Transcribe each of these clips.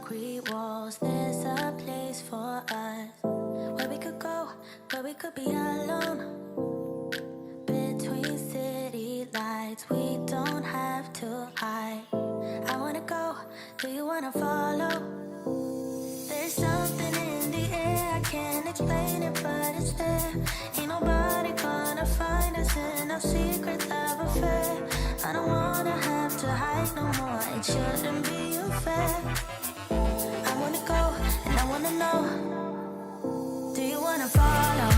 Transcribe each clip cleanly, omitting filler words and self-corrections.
concrete walls. There's a place for us where we could go, where we could be alone. Between city lights, we don't have to hide. I wanna go, do you wanna follow? There's something in the air, I can't explain it, but it's there. Ain't nobody gonna find us in our secret love affair. I don't wanna have to hide no more, it shouldn't be unfair. I wanna go, and I wanna know, do you wanna follow?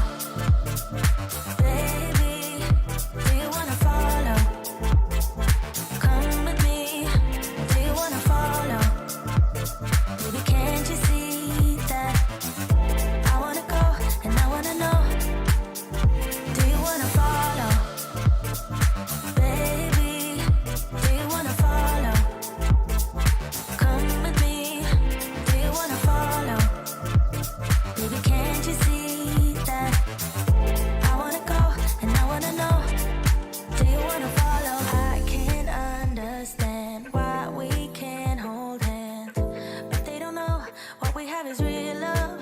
Baby, do you wanna follow? Come with me, do you wanna follow? Baby, can't you see that? I wanna go, and I wanna know, do you wanna follow? Baby, do you wanna follow? Come with me, do you wanna follow? Baby, can't you see that? I wanna go, and I wanna know, do you wanna follow? I can't understand why we can't hold hands, but they don't know what we have is real love.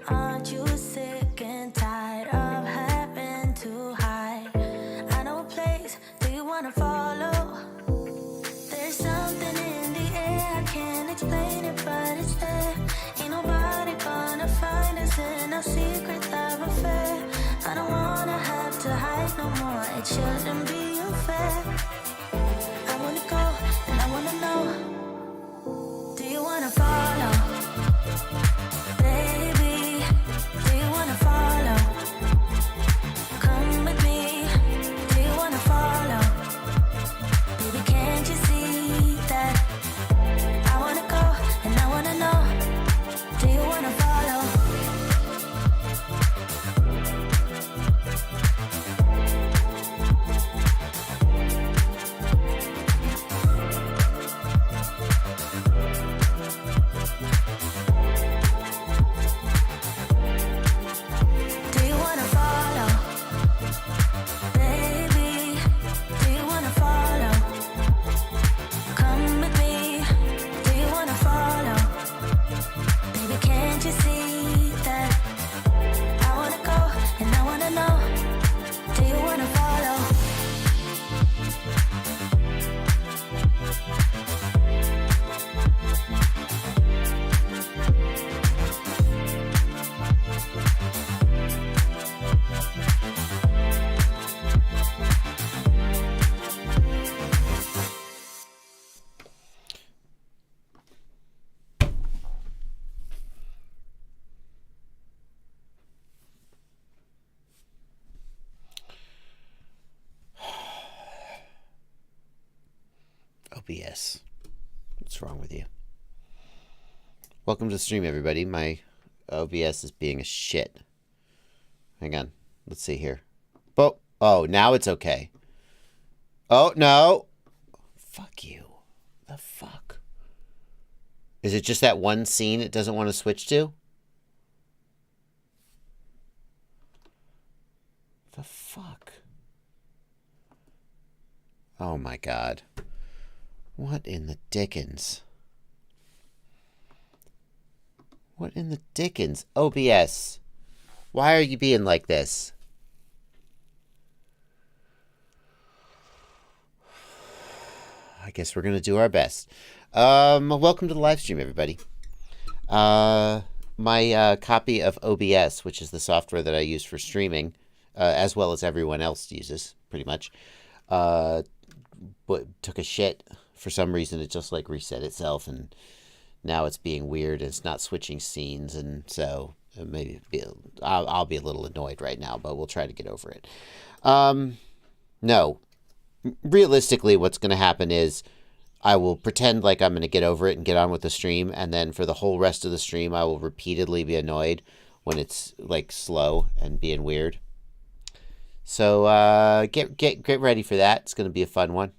Aren't you sick and tired of having to hide? I know a place, do you wanna follow? There's something in the air, I can't explain it, but it's there. Ain't nobody gonna find us in our secret love affair. I don't wanna have to hide no more, it shouldn't be unfair. I wanna go, and I wanna know, do you wanna follow? Baby, do you wanna follow? Come with me, do you wanna follow? Baby, can't you see that? I wanna go, and I wanna know, do you wanna follow? Do you wanna follow? Baby, do you wanna follow? Come with me, do you wanna follow? Baby, can't you see that? I wanna go, and I wanna know, do you wanna follow? OBS. What's wrong with you? Welcome to the stream, everybody. My OBS is being a shit. Hang on. Let's see here. Oh, now it's okay. Oh, no. Fuck you. The fuck? Is it just that one scene it doesn't want to switch to? The fuck? Oh my god. What in the dickens? What in the dickens? OBS. Why are you being like this? I guess we're going to do our best. Welcome to the live stream, everybody. My copy of OBS, which is the software that I use for streaming, as well as everyone else uses, pretty much, but took a shit. For some reason, it just like reset itself, and now it's being weird. And it's not switching scenes, and so maybe I'll be a little annoyed right now, but we'll try to get over it. No, realistically, what's going to happen is I will pretend like I'm going to get over it and get on with the stream, and then for the whole rest of the stream, I will repeatedly be annoyed when it's like slow and being weird. So get ready for that. It's going to be a fun one.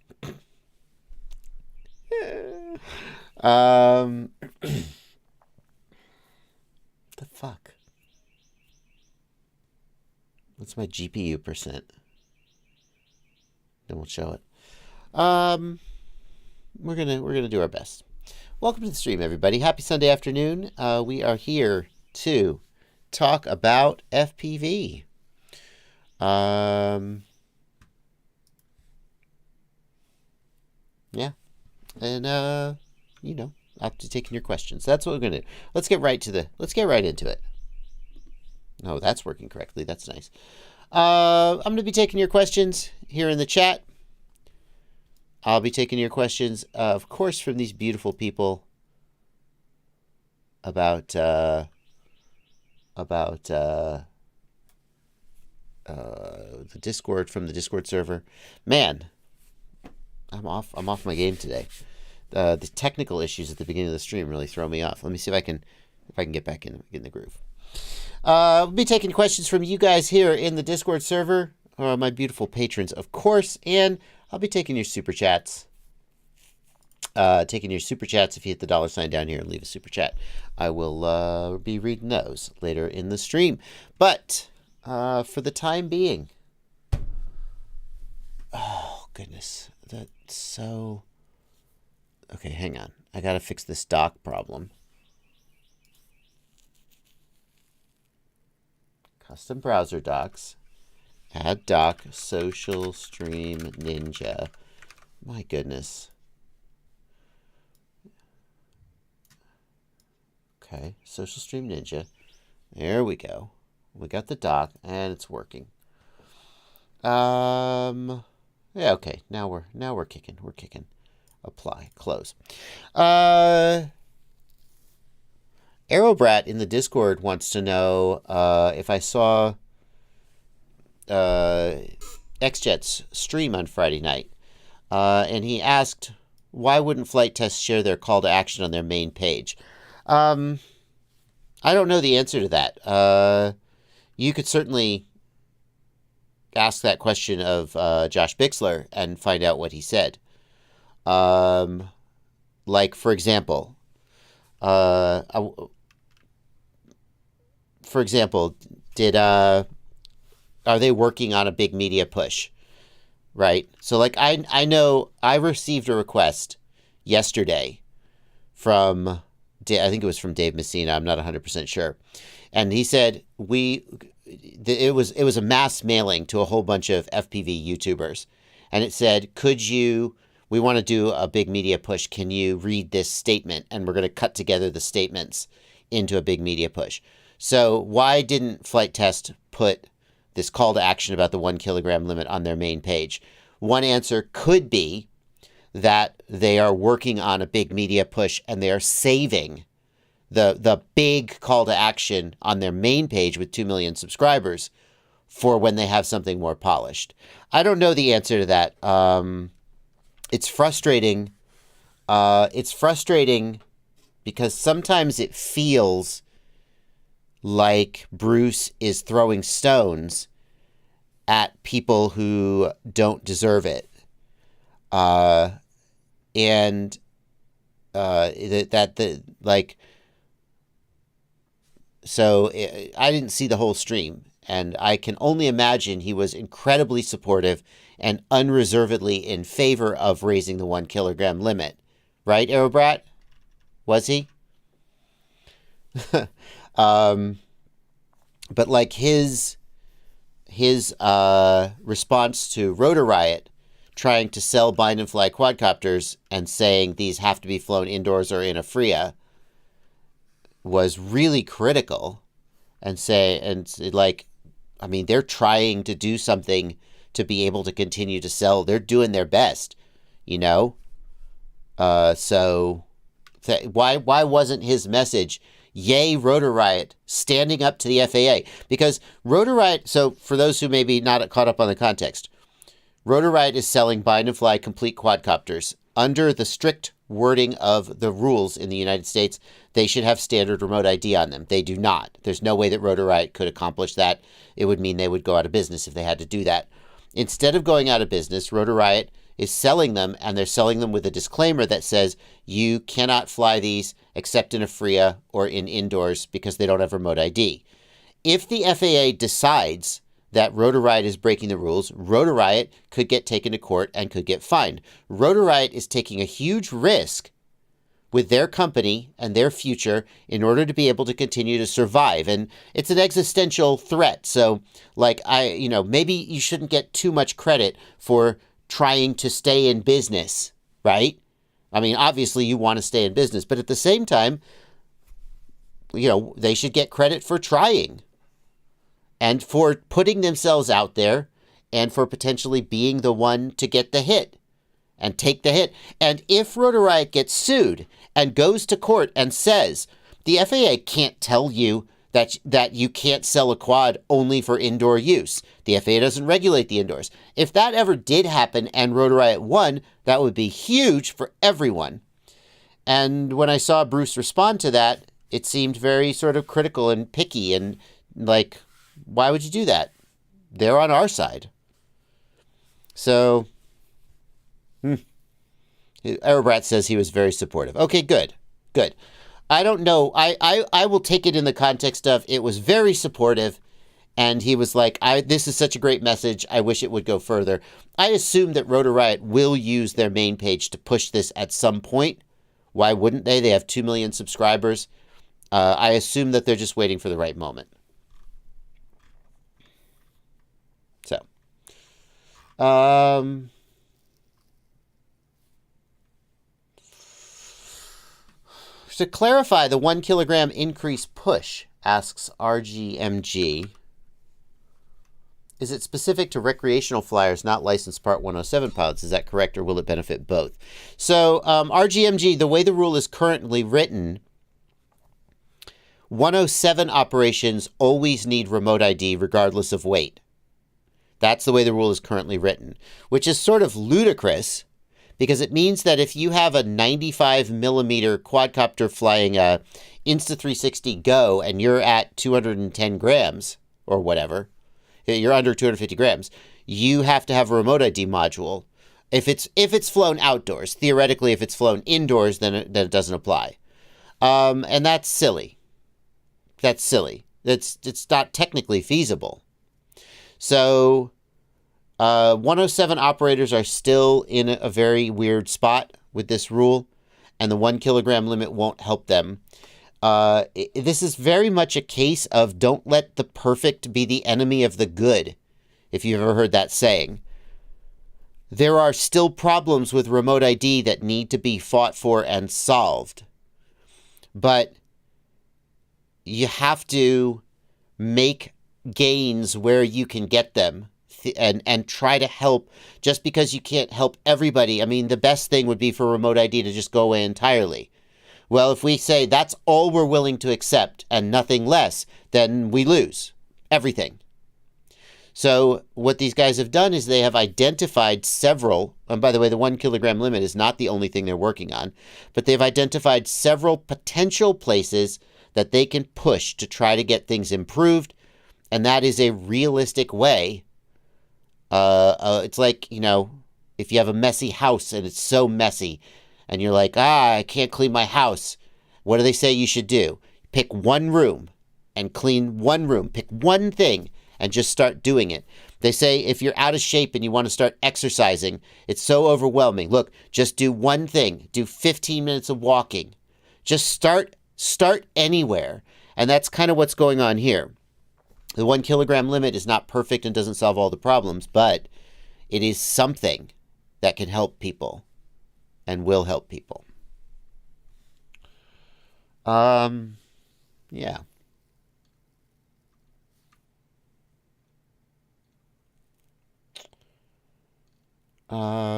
The fuck? What's my GPU percent? Then we'll show it. We're gonna do our best. Welcome to the stream, everybody. Happy Sunday afternoon. We are here to talk about FPV. Yeah. And, you know, I'll be taking your questions. That's what we're going to do. Let's get right into it. Oh, that's working correctly. That's nice. I'm going to be taking your questions here in the chat. I'll be taking your questions, of course, from these beautiful people about the Discord, from the Discord server. Man, I'm off my game today. The technical issues at the beginning of the stream really throw me off. Let me see if I can get back in the groove. We'll be taking questions from you guys here in the Discord server, my beautiful patrons, of course, and I'll be taking your super chats. If you hit the $ down here and leave a super chat. I will be reading those later in the stream. But for the time being, oh goodness, that's so. Okay, hang on. I gotta fix this dock problem. Custom browser docks. Add dock, social stream ninja. My goodness. Okay, social stream ninja. There we go. We got the dock and it's working. Yeah, okay. Now we're kicking. We're kicking. Apply. Close. Aerobrat in the Discord wants to know if I saw XJet's stream on Friday night. And he asked, why wouldn't Flight Test share their call to action on their main page? I don't know the answer to that. You could certainly ask that question of Josh Bixler and find out what he said. Like, for example, are they working on a big media push? Right? So, like, I know I received a request yesterday from, I think it was from Dave Messina. I'm not 100% sure. And he said, it was a mass mailing to a whole bunch of FPV YouTubers. And it said, we want to do a big media push. Can you read this statement? And we're going to cut together the statements into a big media push. So why didn't Flight Test put this call to action about the 1 kilogram limit on their main page? One answer could be that they are working on a big media push and they are saving the big call to action on their main page with 2 million subscribers for when they have something more polished. I don't know the answer to that. It's frustrating. It's frustrating because sometimes it feels like Bruce is throwing stones at people who don't deserve it. So I didn't see the whole stream, and I can only imagine he was incredibly supportive and unreservedly in favor of raising the 1 kilogram limit. Right, Aerobrat? Was he? But like his response to Rotor Riot trying to sell bind and fly quadcopters and saying these have to be flown indoors or in a FRIA was really critical, and they're trying to do something to be able to continue to sell. They're doing their best, you know? Why wasn't his message, yay, Rotor Riot, standing up to the FAA? Because Rotor Riot, so for those who may be not caught up on the context, Rotor Riot is selling bind and fly complete quadcopters. Under the strict wording of the rules in the United States, they should have standard remote ID on them. They do not. There's no way that Rotor Riot could accomplish that. It would mean they would go out of business if they had to do that. Instead of going out of business, Rotor Riot is selling them, and they're selling them with a disclaimer that says you cannot fly these except in a FRIA or in indoors because they don't have remote ID. If the FAA decides that Rotor Riot is breaking the rules, Rotor Riot could get taken to court and could get fined. Rotor Riot is taking a huge risk with their company and their future in order to be able to continue to survive. And it's an existential threat. So, like, maybe you shouldn't get too much credit for trying to stay in business, right? I mean, obviously you want to stay in business, but at the same time, they should get credit for trying and for putting themselves out there and for potentially being the one to get the hit and take the hit. And if Rotor Riot gets sued and goes to court and says, the FAA can't tell you that you can't sell a quad only for indoor use. The FAA doesn't regulate the indoors. If that ever did happen and Rotor Riot won, that would be huge for everyone. And when I saw Bruce respond to that, it seemed very sort of critical and picky and like, why would you do that? They're on our side. So, Aerobrat says he was very supportive. Okay, good. I don't know. I will take it in the context of it was very supportive, and he was like, this is such a great message. I wish it would go further. I assume that Rotor Riot will use their main page to push this at some point. Why wouldn't they? They have 2 million subscribers. I assume that they're just waiting for the right moment. So, to clarify the 1 kilogram increase push, asks RGMG, is it specific to recreational flyers, not licensed Part 107 pilots? Is that correct, or will it benefit both? So, RGMG, the way the rule is currently written, 107 operations always need remote ID regardless of weight. That's the way the rule is currently written, which is sort of ludicrous because it means that if you have a 95 millimeter quadcopter flying a Insta360 Go and you're at 210 grams or whatever, you're under 250 grams, you have to have a remote ID module. If it's flown outdoors, theoretically, if it's flown indoors, then it doesn't apply. And that's silly. That's silly. It's not technically feasible. So 107 operators are still in a very weird spot with this rule, and the 1 kilogram limit won't help them. This is very much a case of don't let the perfect be the enemy of the good, if you've ever heard that saying. There are still problems with remote ID that need to be fought for and solved. But you have to make gains where you can get them and try to help just because you can't help everybody. I mean, the best thing would be for remote ID to just go away entirely. Well, if we say that's all we're willing to accept and nothing less, then we lose everything. So what these guys have done is they have identified several, and by the way, the 1 kilogram limit is not the only thing they're working on, but they've identified several potential places that they can push to try to get things improved. And that is a realistic way. It's like, if you have a messy house and it's so messy and you're like, I can't clean my house. What do they say you should do? Pick one room and clean one room. Pick one thing and just start doing it. They say if you're out of shape and you want to start exercising, it's so overwhelming. Look, just do one thing. Do 15 minutes of walking. Just start anywhere. And that's kind of what's going on here. The 1 kilogram limit is not perfect and doesn't solve all the problems, but it is something that can help people and will help people. Yeah. Now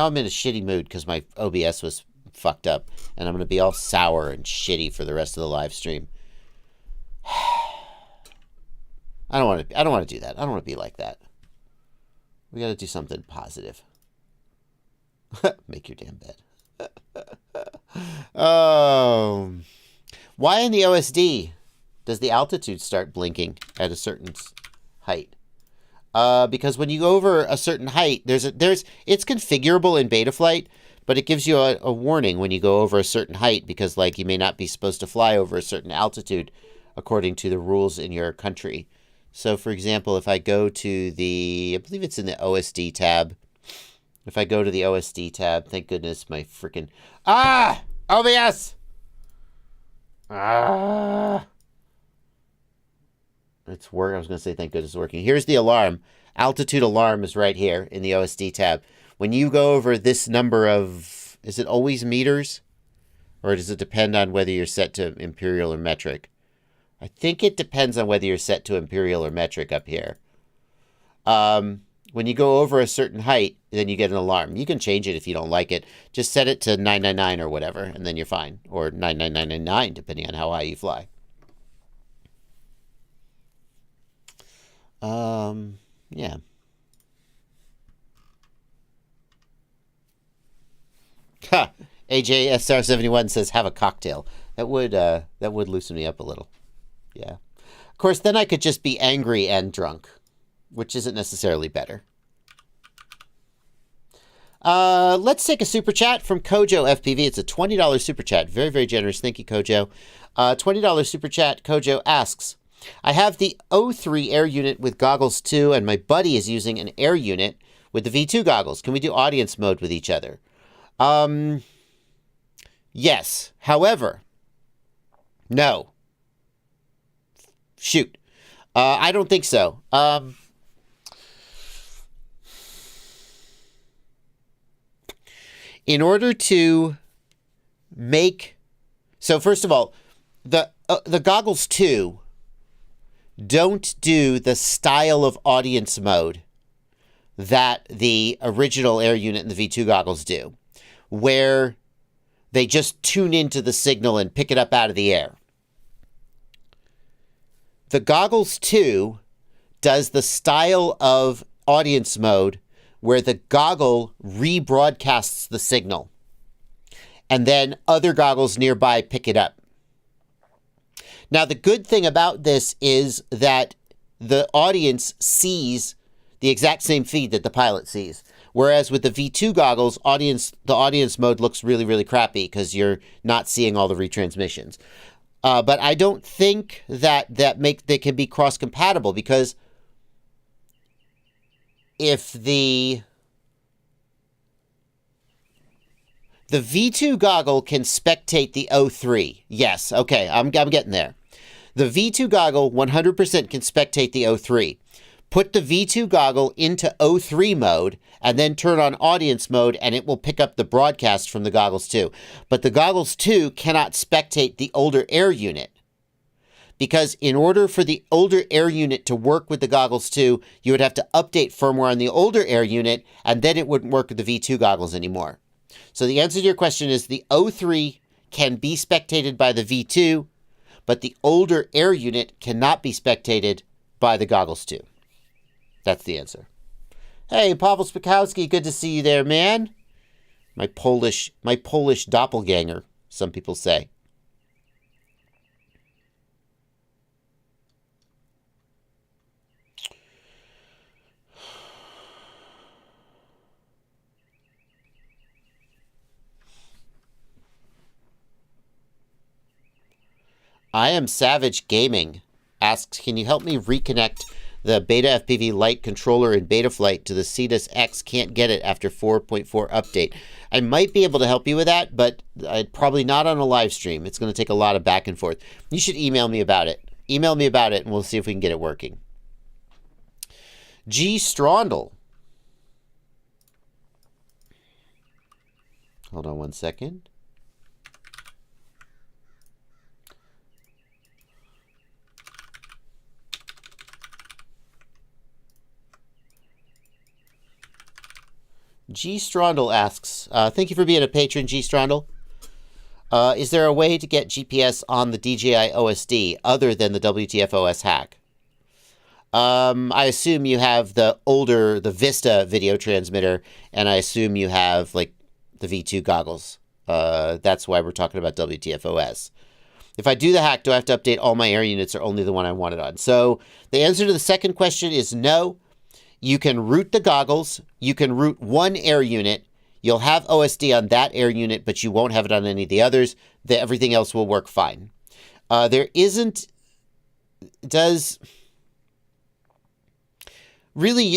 I'm in a shitty mood because my OBS was fucked up, and I'm going to be all sour and shitty for the rest of the live stream. I don't want to do that. I don't want to be like that. We got to do something positive. Make your damn bed. Why in the OSD does the altitude start blinking at a certain height? Because when you go over a certain height, it's configurable in Betaflight, but it gives you a warning when you go over a certain height because, like, you may not be supposed to fly over a certain altitude according to the rules in your country. So, for example, if I go to I believe it's in the OSD tab, If I go to the OSD tab, thank goodness my freaking... Ah! OBS! Ah! It's working. I was going to say thank goodness it's working. Here's the alarm. Altitude alarm is right here in the OSD tab. When you go over this number of... Is it always meters? Or does it depend on whether you're set to imperial or metric? I think it depends on whether you're set to imperial or metric up here. When you go over a certain height, then you get an alarm. You can change it if you don't like it. Just set it to 999 or whatever, and then you're fine. Or 99999, depending on how high you fly. Yeah. Ha! AJSR71 says, have a cocktail. That would loosen me up a little. Yeah. Of course, then I could just be angry and drunk, which isn't necessarily better. Let's take a super chat from Kojo FPV. It's a $20 super chat. Very, very generous. Thank you, Kojo. $20 super chat. Kojo asks, I have the O3 air unit with goggles 2, and my buddy is using an air unit with the V2 goggles. Can we do audience mode with each other? Yes. However, no. Shoot. I don't think so. In order to make... So first of all, the goggles 2 don't do the style of audience mode that the original air unit and the V2 goggles do, where they just tune into the signal and pick it up out of the air. The goggles 2 does the style of audience mode where the goggle rebroadcasts the signal, and then other goggles nearby pick it up. Now, the good thing about this is that the audience sees the exact same feed that the pilot sees. Whereas with the V2 goggles, the audience mode looks really, really crappy because you're not seeing all the retransmissions. But I don't think that they can be cross-compatible, because if the V2 goggle can spectate the O3, yes, okay, I'm getting there. The V2 goggle 100% can spectate the O3. Put the V2 goggle into O3 mode and then turn on audience mode, and it will pick up the broadcast from the goggles 2. But the goggles 2 cannot spectate the older air unit, because in order for the older air unit to work with the goggles 2, you would have to update firmware on the older air unit, and then it wouldn't work with the V2 goggles anymore. So the answer to your question is the O3 can be spectated by the V2, but the older air unit cannot be spectated by the goggles 2. That's the answer. Hey, Pavel Spikowski, good to see you there, man. My Polish doppelganger, some people say. I Am Savage Gaming asks, can you help me reconnect the Beta FPV Lite controller in Betaflight to the Cetus X? Can't get it after 4.4 update. I might be able to help you with that, but probably not on a live stream. It's going to take a lot of back and forth. You should email me about it. Email me about it, and we'll see if we can get it working. G. Strondel. Hold on one second. G. Strondel asks, thank you for being a patron, G. Strondel. Is there a way to get GPS on the DJI OSD other than the WTF-OS hack? I assume you have the Vista video transmitter, and I assume you have, like, the V2 goggles. That's why we're talking about WTF-OS. If I do the hack, do I have to update all my air units or only the one I want it on? So the answer to the second question is no. You can route the goggles. You can route one air unit. You'll have OSD on that air unit, but you won't have it on any of the others. Everything else will work fine. Really,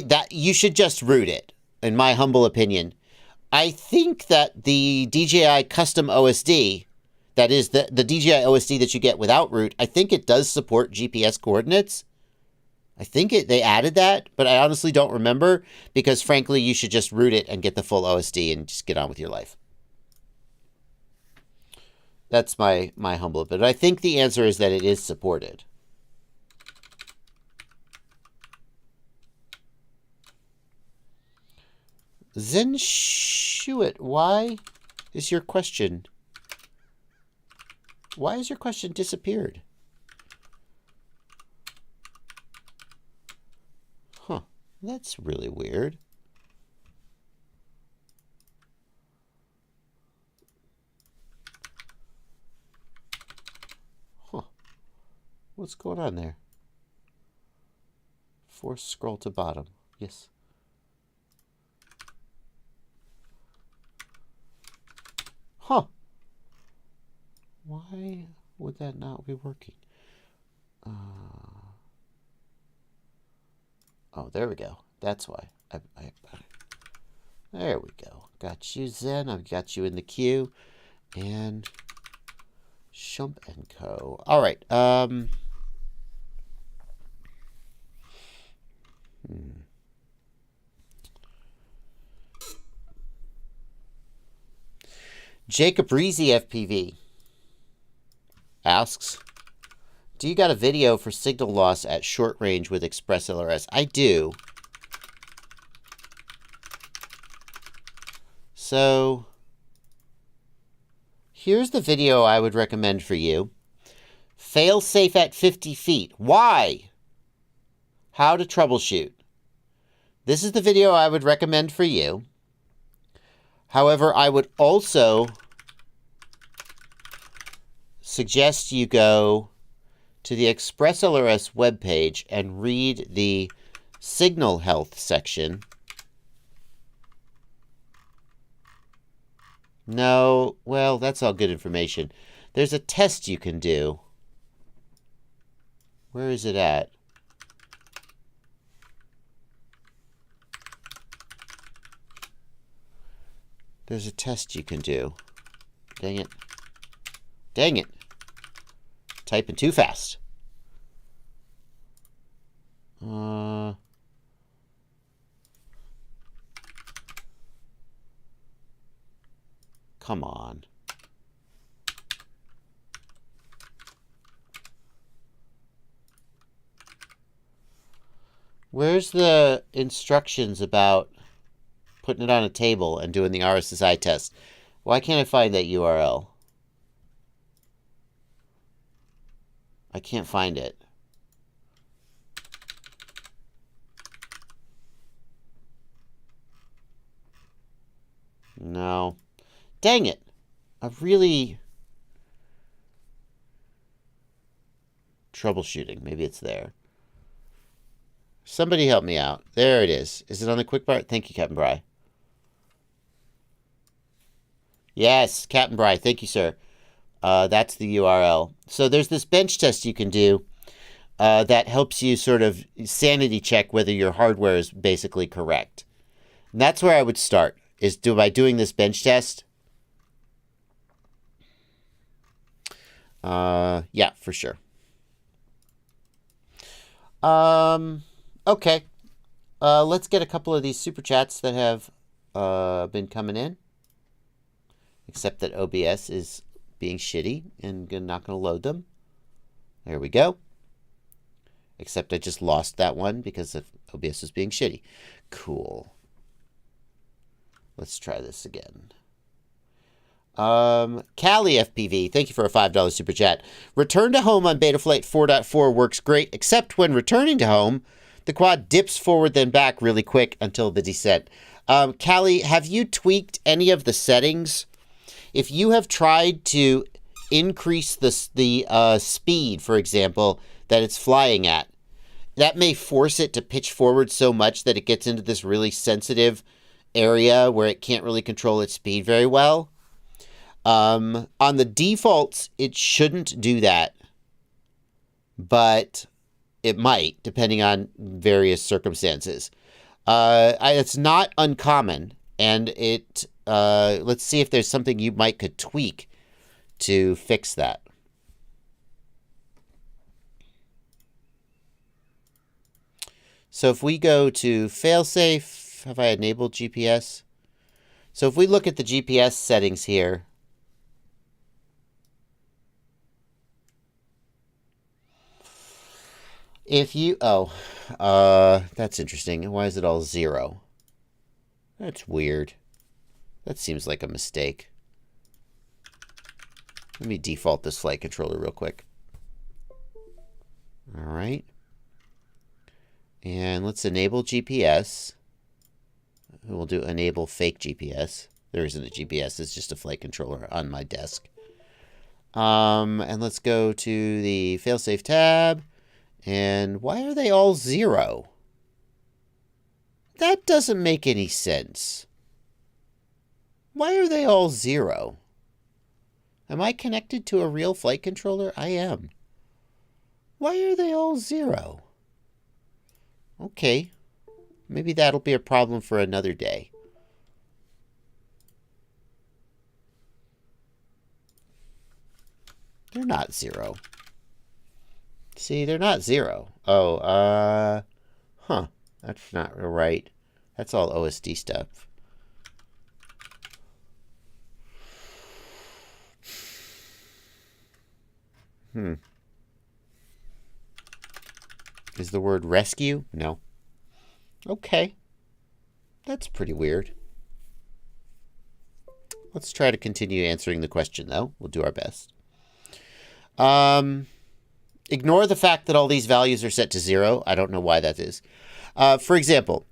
that you should just route it, in my humble opinion. I think that the DJI custom OSD, that is the DJI OSD that you get without root, I think it does support GPS coordinates. I think they added that, but I honestly don't remember because, frankly, you should just root it and get the full OSD and just get on with your life. That's my humble opinion. But I think the answer is that it is supported. Zen Shuit, why is your question? Why has your question disappeared? Huh, that's really weird. Huh, what's going on there? Force scroll to bottom. Yes. Huh. Why would that not be working? Oh, there we go. That's why. There we go. Got you, Zen. I've got you in the queue. And Shump and Co. All right. Jacob Reezy FPV asks, do you got a video for signal loss at short range with Express LRS? I do. So here's the video I would recommend for you. Fail safe at 50 feet. Why? How to troubleshoot. This is the video I would recommend for you. However, I would also suggest you go to the Express LRS webpage and read the signal health section. No, well, that's all good information. There's a test you can do. Where is it at? There's a test you can do. Dang it. Dang it. Typing too fast. Come on. Where's the instructions about putting it on a table and doing the RSSI test? Why can't I find that URL? I can't find it. No. Dang it. Troubleshooting. Maybe it's there. Somebody help me out. There it is. Is it on the quick bar? Thank you, Captain Bry. Yes, Captain Bry. Thank you, sir. That's the URL. So there's this bench test you can do that helps you sort of sanity check whether your hardware is basically correct. And that's where I would start, is by doing this bench test. Yeah, for sure. Okay. Let's get a couple of these super chats that have been coming in. Except that OBS is being shitty and not going to load them. There we go. Except I just lost that one because of OBS was being shitty. Cool. Let's try this again. Cali FPV, thank you for a $5 super chat. Return to home on Betaflight 4.4 works great, except when returning to home, the quad dips forward then back really quick until the descent. Cali, have you tweaked any of the settings? If you have tried to increase the speed, for example, that it's flying at, that may force it to pitch forward so much that it gets into this really sensitive area where it can't really control its speed very well. On the defaults, it shouldn't do that, but it might, depending on various circumstances. It's not uncommon, and it let's see if there's something you might could tweak to fix that. So if we go to failsafe, have I enabled GPS? So if we look at the GPS settings here, if you, that's interesting. Why is it all 0? That's weird. That seems like a mistake. Let me default this flight controller real quick. All right. And let's enable GPS. We'll do enable fake GPS. There isn't a GPS. It's just a flight controller on my desk. And let's go to the failsafe tab. And why are they all 0? That doesn't make any sense. Why are they all 0? Am I connected to a real flight controller? I am. Why are they all 0? Okay. Maybe that'll be a problem for another day. They're not 0. See, they're not 0. Oh, huh. That's not right. That's all OSD stuff. Is the word rescue? No. Okay. That's pretty weird. Let's try to continue answering the question, though. We'll do our best. Ignore the fact that all these values are set to 0. I don't know why that is. For example,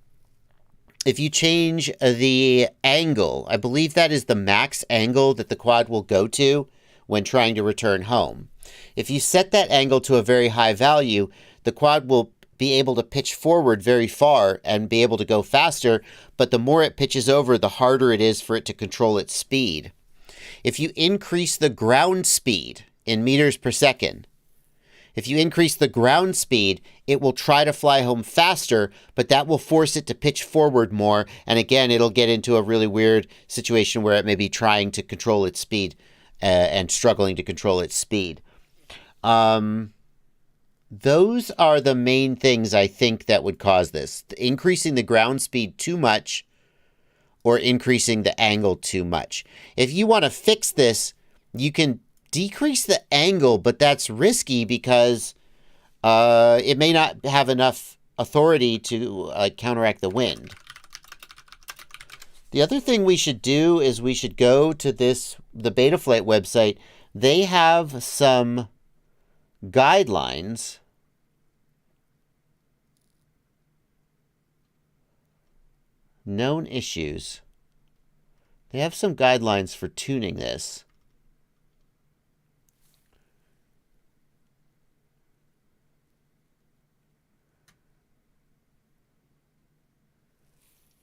if you change the angle, I believe that is the max angle that the quad will go to when trying to return home. If you set that angle to a very high value, the quad will be able to pitch forward very far and be able to go faster, but the more it pitches over, the harder it is for it to control its speed. If you increase the ground speed in meters per second, if you increase the ground speed, it will try to fly home faster, but that will force it to pitch forward more. And again, it'll get into a really weird situation where it may be trying to control its speed and struggling to control its speed. Those are the main things I think that would cause this. Increasing the ground speed too much or increasing the angle too much. If you want to fix this, you can decrease the angle, but that's risky because it may not have enough authority to counteract the wind. The other thing we should do is we should go to the Betaflight website. They have some guidelines known issues. They have some guidelines for tuning this.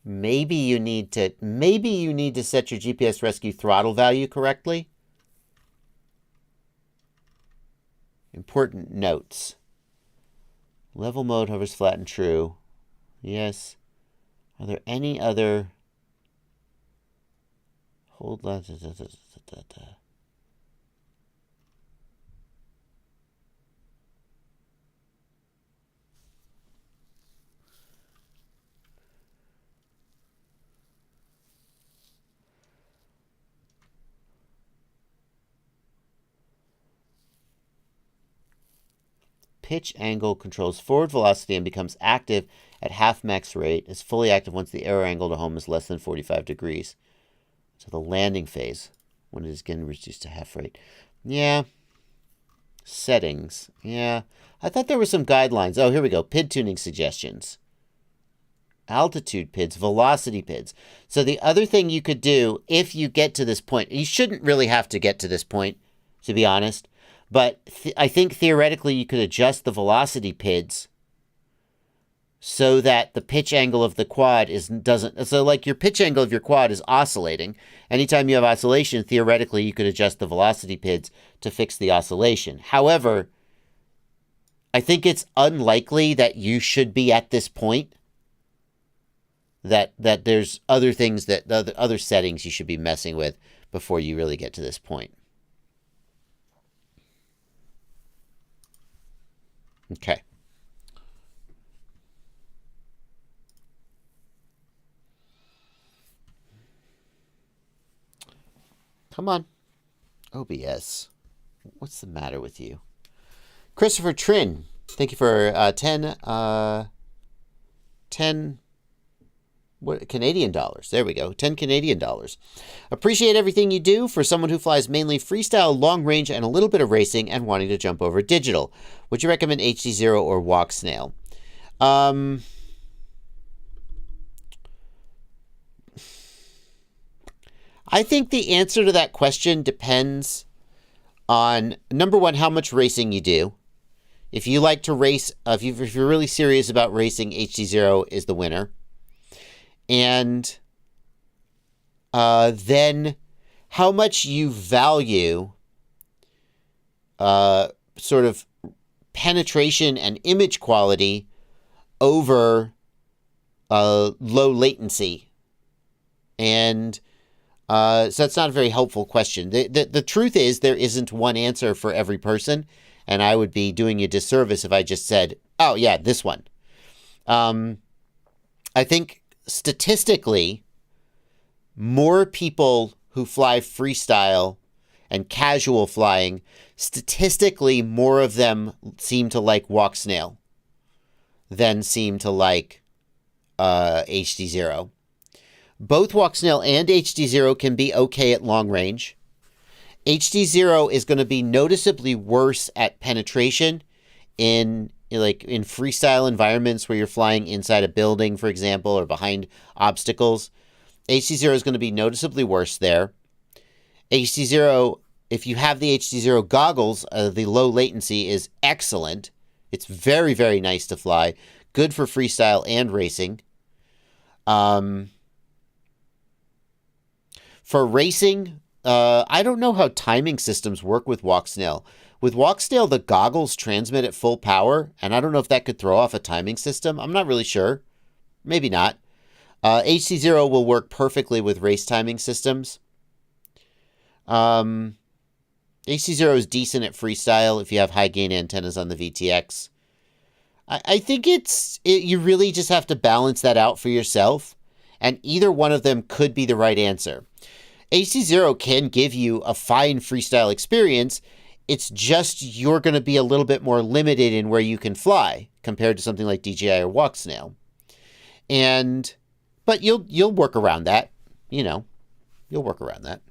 Maybe you need to set your GPS rescue throttle value correctly. Important notes. Level mode hovers flat and true. Yes. Are there any other... Hold on. Pitch angle controls forward velocity and becomes active at half max rate. Is fully active once the arrow angle to home is less than 45 degrees. So the landing phase, when it is again reduced to half rate. Yeah. Settings. Yeah. I thought there were some guidelines. Oh, here we go. PID tuning suggestions. Altitude PIDs, velocity PIDs. So the other thing you could do if you get to this point, you shouldn't really have to get to this point, to be honest. But I think theoretically you could adjust the velocity PIDs so that the pitch angle of the quad so like your pitch angle of your quad is oscillating. Anytime you have oscillation, theoretically you could adjust the velocity PIDs to fix the oscillation. However, I think it's unlikely that you should be at this point. that there's other things that other settings you should be messing with before you really get to this point. Okay. Come on. OBS. What's the matter with you? Christopher Trin, thank you for 10 Canadian dollars. There we go. 10 Canadian dollars. Appreciate everything you do. For someone who flies mainly freestyle, long range, and a little bit of racing and wanting to jump over digital. Would you recommend HD0 or Walk Snail? I think the answer to that question depends on, number one, how much racing you do. If you like to race, if you're really serious about racing, HD0 is the winner. And then how much you value sort of penetration and image quality over low latency. And so that's not a very helpful question. The truth is there isn't one answer for every person, and I would be doing you a disservice if I just said, oh, yeah, this one. I think statistically, more people who fly freestyle and casual flying, statistically, more of them seem to like Walk Snail than seem to like HD0. Both Walk Snail and HD0 can be okay at long range. HD0 is going to be noticeably worse at penetration in freestyle environments where you're flying inside a building, for example, or behind obstacles. HD0 is going to be noticeably worse there. HD0, if you have the HD0 goggles, the low latency is excellent. It's very, very nice to fly. Good for freestyle and racing. For racing, I don't know how timing systems work with Walk Snail. With Walk Snail, the goggles transmit at full power, and I don't know if that could throw off a timing system. I'm not really sure. Maybe not. HD0 will work perfectly with race timing systems. HD0 is decent at freestyle if you have high gain antennas on the VTX. I think you really just have to balance that out for yourself, and either one of them could be the right answer. HD0 can give you a fine freestyle experience. It's just you're going to be a little bit more limited in where you can fly compared to something like DJI or Walk Snail. But you'll work around that. You'll work around that.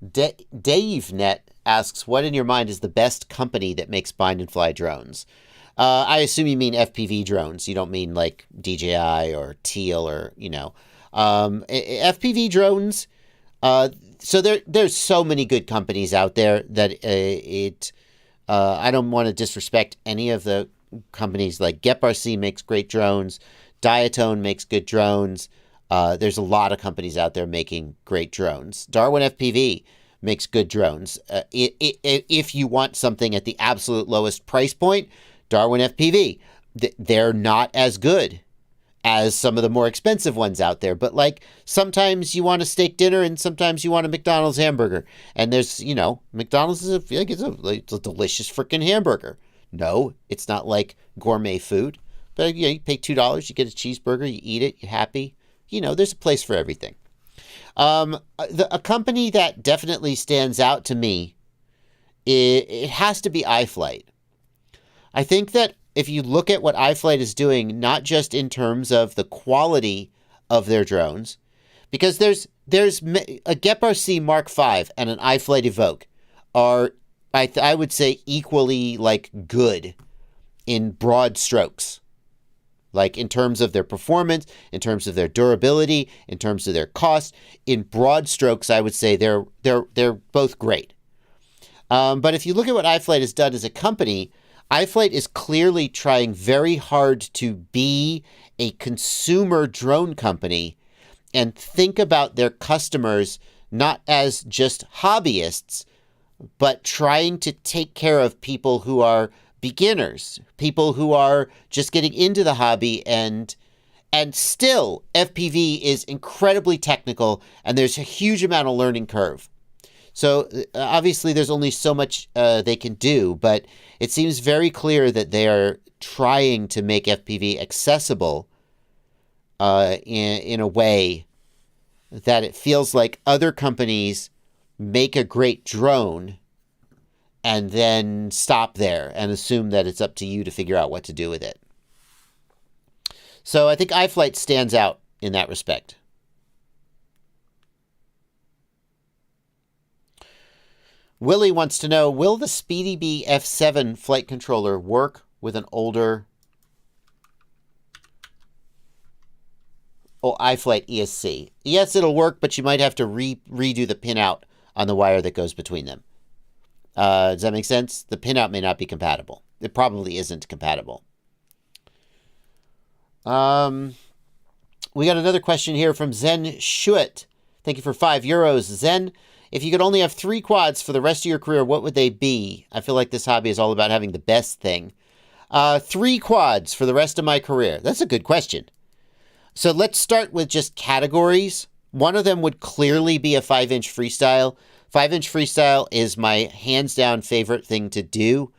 DaveNet asks, what in your mind is the best company that makes bind and fly drones? I assume you mean FPV drones. You don't mean like DJI or Teal or, FPV drones. So there's so many good companies out there that I don't want to disrespect any of the companies. Like GepRC makes great drones. Diatone makes good drones. There's a lot of companies out there making great drones. Darwin FPV makes good drones. If you want something at the absolute lowest price point, Darwin FPV, they're not as good as some of the more expensive ones out there. But like sometimes you want a steak dinner and sometimes you want a McDonald's hamburger. And there's, McDonald's is it's a delicious freaking hamburger. No, it's not like gourmet food. But you pay $2, you get a cheeseburger, you eat it, you're happy. There's a place for everything. A company that definitely stands out to me, it has to be iFlight. I think that if you look at what iFlight is doing, not just in terms of the quality of their drones, because there's a GepRC Mark V and an iFlight Evoque are, I would say, equally good in broad strokes. Like in terms of their performance, in terms of their durability, in terms of their cost, in broad strokes, I would say they're both great. But if you look at what iFlight has done as a company, iFlight is clearly trying very hard to be a consumer drone company and think about their customers not as just hobbyists, but trying to take care of people who are beginners, people who are just getting into the hobby, and still FPV is incredibly technical and there's a huge amount of learning curve. So obviously there's only so much they can do, but it seems very clear that they are trying to make FPV accessible in a way that it feels like other companies make a great drone and then stop there and assume that it's up to you to figure out what to do with it. So I think iFlight stands out in that respect. Willie wants to know, will the SpeedyBee F7 flight controller work with an older iFlight ESC? Yes, it'll work, but you might have to redo the pinout on the wire that goes between them. Does that make sense? The pinout may not be compatible. It probably isn't compatible. We got another question here from Zen Shuit. Thank you for €5. Zen, if you could only have 3 quads for the rest of your career, what would they be? I feel like this hobby is all about having the best thing. 3 quads for the rest of my career. That's a good question. So let's start with just categories. One of them would clearly be a 5-inch freestyle. 5-inch freestyle is my hands-down favorite thing to do.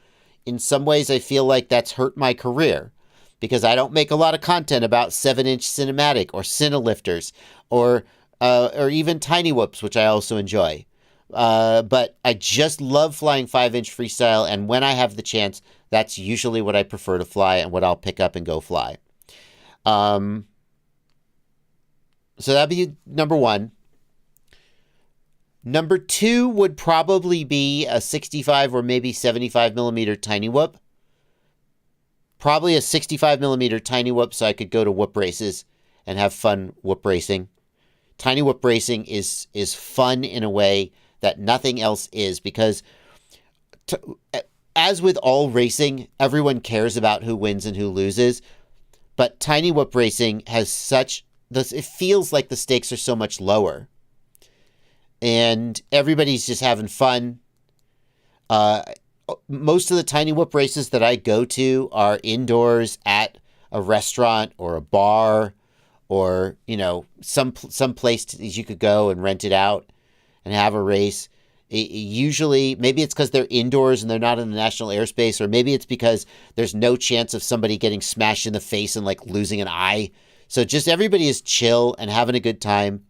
In some ways, I feel like that's hurt my career because I don't make a lot of content about 7-inch cinematic or cinelifters or even tiny whoops, which I also enjoy. But I just love flying 5-inch freestyle, and when I have the chance, that's usually what I prefer to fly and what I'll pick up and go fly. So that'd be number 1. Number 2 would probably be a 65 or maybe 75 millimeter tiny whoop. Probably a 65 millimeter tiny whoop so I could go to whoop races and have fun whoop racing. Tiny whoop racing is fun in a way that nothing else is because as with all racing, everyone cares about who wins and who loses. But tiny whoop racing has it feels like the stakes are so much lower. And everybody's just having fun. Most of the tiny whoop races that I go to are indoors at a restaurant or a bar or, some place you could go and rent it out and have a race. Usually, maybe it's because they're indoors and they're not in the national airspace, or maybe it's because there's no chance of somebody getting smashed in the face and losing an eye. So just everybody is chill and having a good time.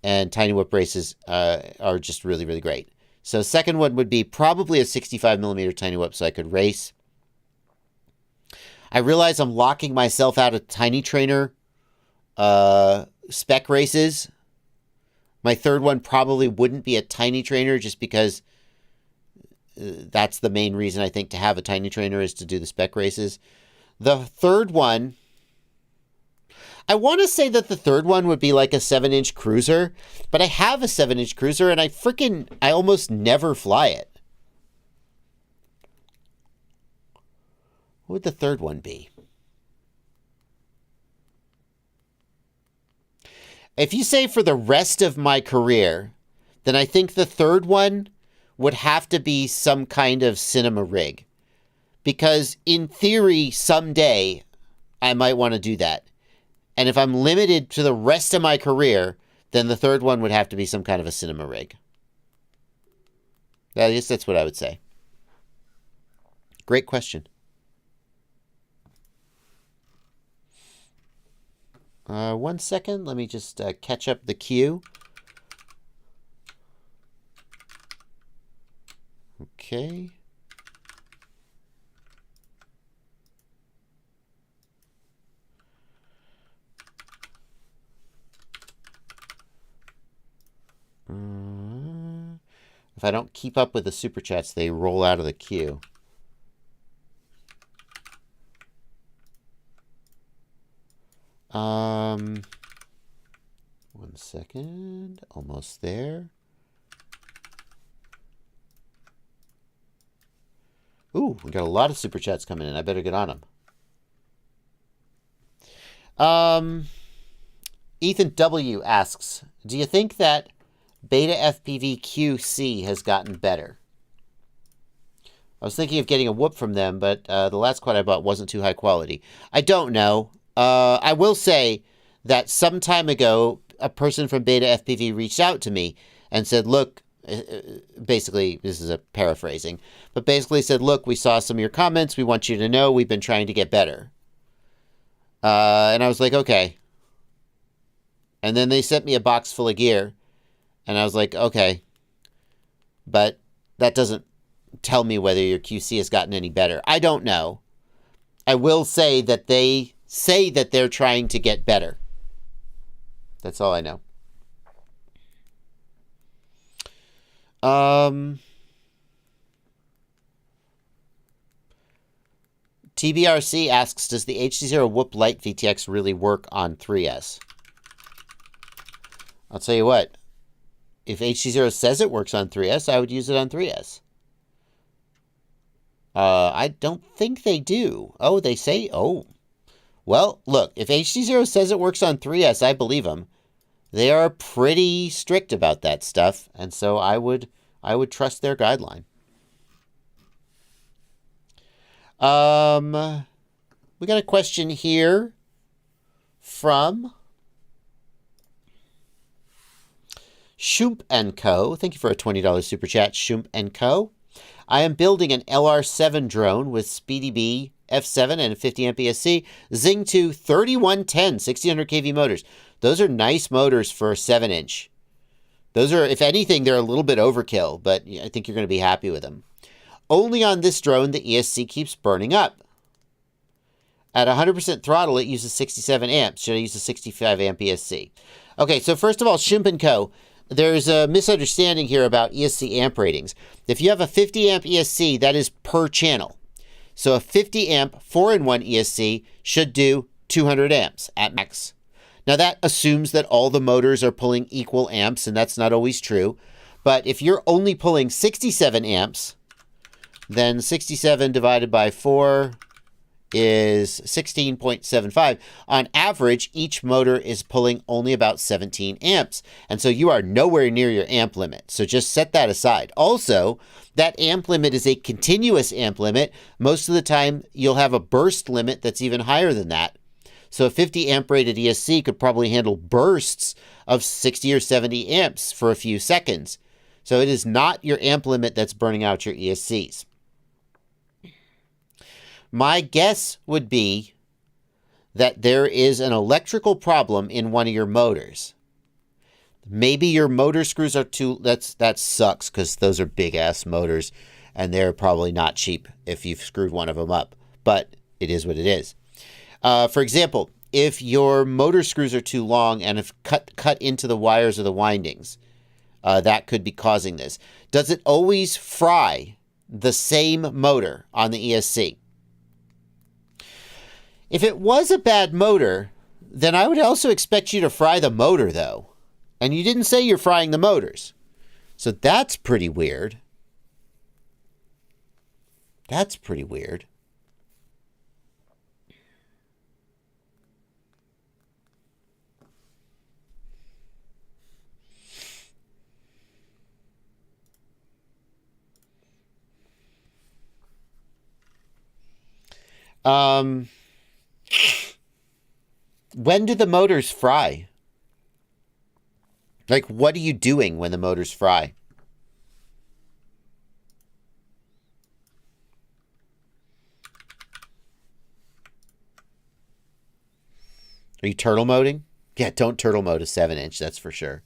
And tiny whoop races are just really, really great. So second one would be probably a 65 millimeter tiny whoop so I could race. I realize I'm locking myself out of tiny trainer spec races. My third one probably wouldn't be a tiny trainer just because that's the main reason I think to have a tiny trainer is to do the spec races. The third one, I want to say that the third one would be like a 7-inch cruiser, but I have a 7-inch cruiser and I almost never fly it. What would the third one be? If you say for the rest of my career, then I think the third one would have to be some kind of cinema rig. Because in theory, someday, I might want to do that. And if I'm limited to the rest of my career, then the third one would have to be some kind of a cinema rig. I guess that's what I would say. Great question. 1 second. Let me just catch up the queue. Okay. If I don't keep up with the super chats, they roll out of the queue. One second. Almost there. Ooh, we got a lot of super chats coming in. I better get on them. Ethan W. asks, do you think that Beta FPV QC has gotten better? I was thinking of getting a whoop from them, but the last quad I bought wasn't too high quality. I don't know. I will say that some time ago, a person from Beta FPV reached out to me and said, look, basically, this is a paraphrasing, but basically said, look, we saw some of your comments. We want you to know we've been trying to get better. And I was like, okay. And then they sent me a box full of gear. And I was like, okay. But that doesn't tell me whether your QC has gotten any better. I don't know. I will say that they say that they're trying to get better. That's all I know. TBRC asks, does the HC0 Whoop Lite VTX really work on 3S? I'll tell you what. If HC0 says it works on 3S, I would use it on 3S. I don't think they do. Oh, they say, oh. Well, look, if HC0 says it works on 3S, I believe them. They are pretty strict about that stuff, and so I would trust their guideline. We got a question here from Shump & Co. Thank you for a $20 super chat, Shump & Co. I am building an LR7 drone with Speedy B F7 and a 50 amp ESC, Zing 2 3110 1600 kV motors. Those are nice motors for a 7-inch. Those are, if anything, they're a little bit overkill, but I think you're going to be happy with them. Only on this drone, the ESC keeps burning up. At 100% throttle, it uses 67 amps. Should I use a 65 amp ESC? Okay, so first of all, Shump & Co., there's a misunderstanding here about ESC amp ratings. If you have a 50 amp ESC, that is per channel. So a 50 amp 4-in-1 ESC should do 200 amps at max. Now that assumes that all the motors are pulling equal amps, and that's not always true. But if you're only pulling 67 amps, then 67 divided by 4 is 16.75. On average, each motor is pulling only about 17 amps. And so you are nowhere near your amp limit. So just set that aside. Also, that amp limit is a continuous amp limit. Most of the time, you'll have a burst limit that's even higher than that. So a 50 amp rated ESC could probably handle bursts of 60 or 70 amps for a few seconds. So it is not your amp limit that's burning out your ESCs. My guess would be that there is an electrical problem in one of your motors. Maybe your motor screws are too... That sucks, because those are big-ass motors, and they're probably not cheap if you've screwed one of them up. But it is what it is. For example, if your motor screws are too long and have cut into the wires or the windings, that could be causing this. Does it always fry the same motor on the ESC? If it was a bad motor, then I would also expect you to fry the motor, though. And you didn't say you're frying the motors. So that's pretty weird. That's pretty weird. When do the motors fry? Like, what are you doing when the motors fry? Are you turtle moding? Yeah, don't turtle mode a 7-inch, that's for sure.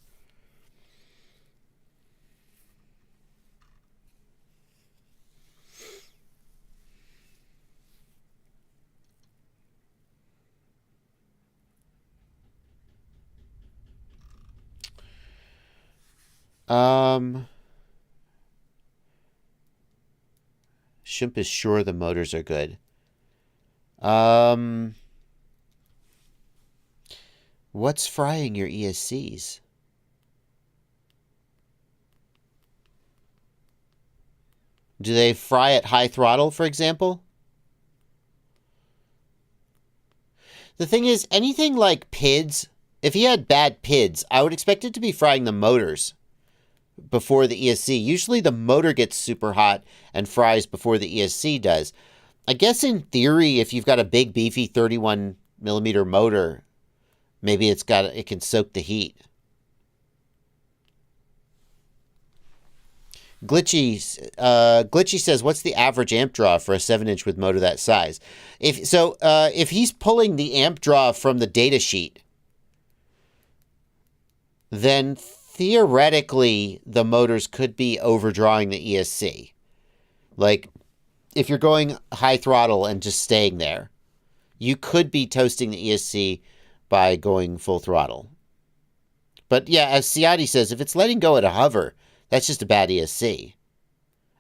Shump is sure the motors are good. What's frying your ESCs? Do they fry at high throttle, for example? The thing is, anything like PIDs, if you had bad PIDs, I would expect it to be frying the motors before the ESC. Usually the motor gets super hot and fries before the ESC does. I guess in theory, if you've got a big beefy 31 millimeter motor, maybe it can soak the heat. Glitchy says, what's the average amp draw for a 7-inch with motor that size? If he's pulling the amp draw from the data sheet, then theoretically the motors could be overdrawing the ESC. Like, if you're going high throttle and just staying there, you could be toasting the ESC by going full throttle. But yeah, as Ciati says, if it's letting go at a hover, that's just a bad ESC.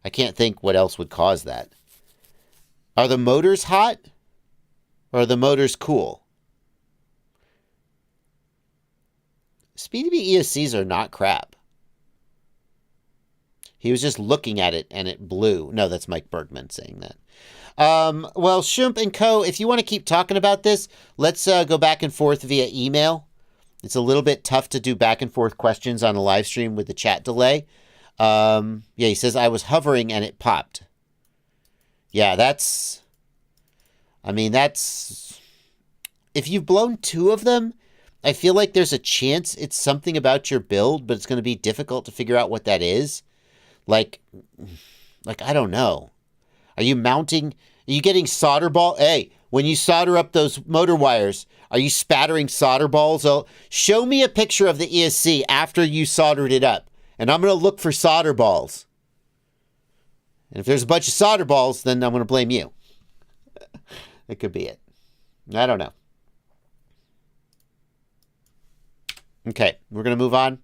I can't think what else would cause that. Are the motors hot? Or are the motors cool? Speedy ESCs are not crap. He was just looking at it and it blew. No, that's Mike Bergman saying that. Well, Shump and Co., if you want to keep talking about this, let's go back and forth via email. It's a little bit tough to do back and forth questions on a live stream with the chat delay. Yeah, he says, I was hovering and it popped. Yeah, that's... If you've blown 2 of them, I feel like there's a chance it's something about your build, but it's going to be difficult to figure out what that is. Like, I don't know. Are you getting solder ball? Hey, when you solder up those motor wires, are you spattering solder balls? Oh, show me a picture of the ESC after you soldered it up, and I'm going to look for solder balls. And if there's a bunch of solder balls, then I'm going to blame you. That could be it. I don't know. Okay, we're going to move on.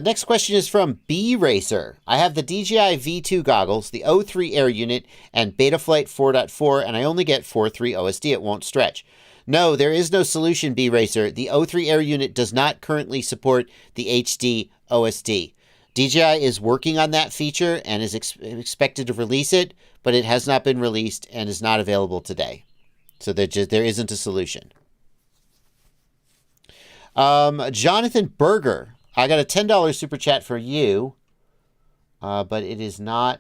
Next question is from B Racer. I have the DJI V2 goggles, the O3 Air unit, and Betaflight 4.4, and I only get 4.3 OSD. It won't stretch. No, there is no solution, B Racer. The O3 Air unit does not currently support the HD OSD. DJI is working on that feature and is expected to release it, but it has not been released and is not available today. So there isn't a solution. Jonathan Berger. I got a $10 super chat for you, but it is not...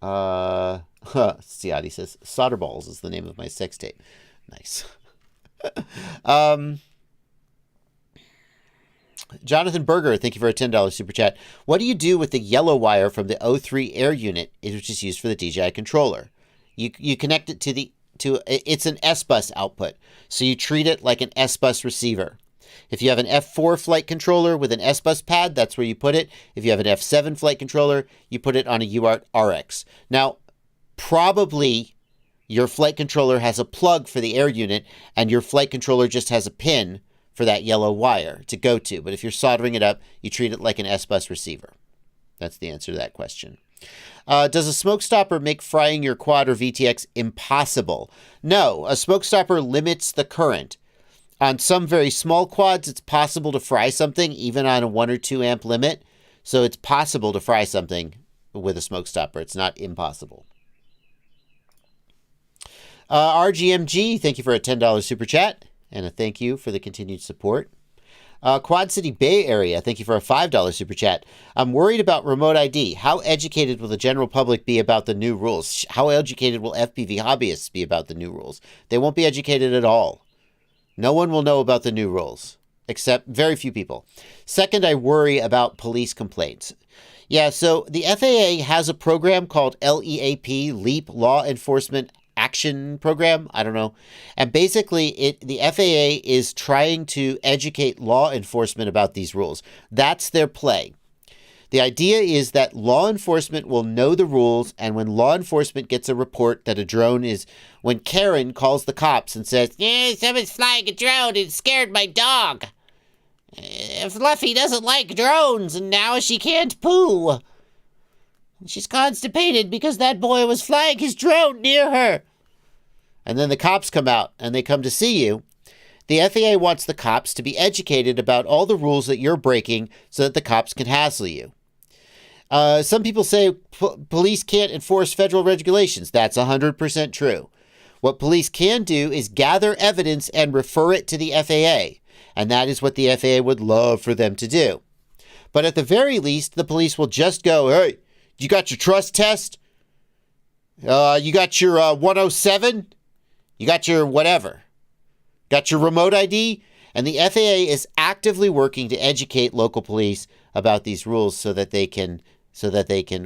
Ciati says, Solder Balls is the name of my sex tape. Nice. Jonathan Berger, thank you for a $10 super chat. What do you do with the yellow wire from the O3 Air unit, which is used for the DJI controller? You connect it to it's an S-Bus output, so you treat it like an S-Bus receiver. If you have an F4 flight controller with an S-Bus pad, that's where you put it. If you have an F7 flight controller, you put it on a UART RX. Now, probably your flight controller has a plug for the air unit, and your flight controller just has a pin for that yellow wire to go to. But if you're soldering it up, you treat it like an S-Bus receiver. That's the answer to that question. Does a smoke stopper make frying your quad or VTX impossible? No, a smoke stopper limits the current. On some very small quads, it's possible to fry something, even on a 1 or 2 amp limit. So it's possible to fry something with a smoke stopper. It's not impossible. RGMG, thank you for a $10 super chat. And a thank you for the continued support. Quad City Bay Area, thank you for a $5 super chat. I'm worried about remote ID. How educated will the general public be about the new rules? How educated will FPV hobbyists be about the new rules? They won't be educated at all. No one will know about the new rules, except very few people. Second, I worry about police complaints. Yeah, so the FAA has a program called LEAP, LEAP, Law Enforcement Action Program. I don't know. And basically, the FAA is trying to educate law enforcement about these rules. That's their play. The idea is that law enforcement will know the rules, and when law enforcement gets a report that a drone is... When Karen calls the cops and says, yeah, someone's flying a drone, it scared my dog. Fluffy doesn't like drones, and now she can't poo. She's constipated because that boy was flying his drone near her. And then the cops come out, and they come to see you. The FAA wants the cops to be educated about all the rules that you're breaking so that the cops can hassle you. Some people say police can't enforce federal regulations. That's 100% true. What police can do is gather evidence and refer it to the FAA. And that is what the FAA would love for them to do. But at the very least, the police will just go, hey, you got your trust test? You got your 107? You got your whatever? Got your remote ID? And the FAA is actively working to educate local police about these rules so that they can,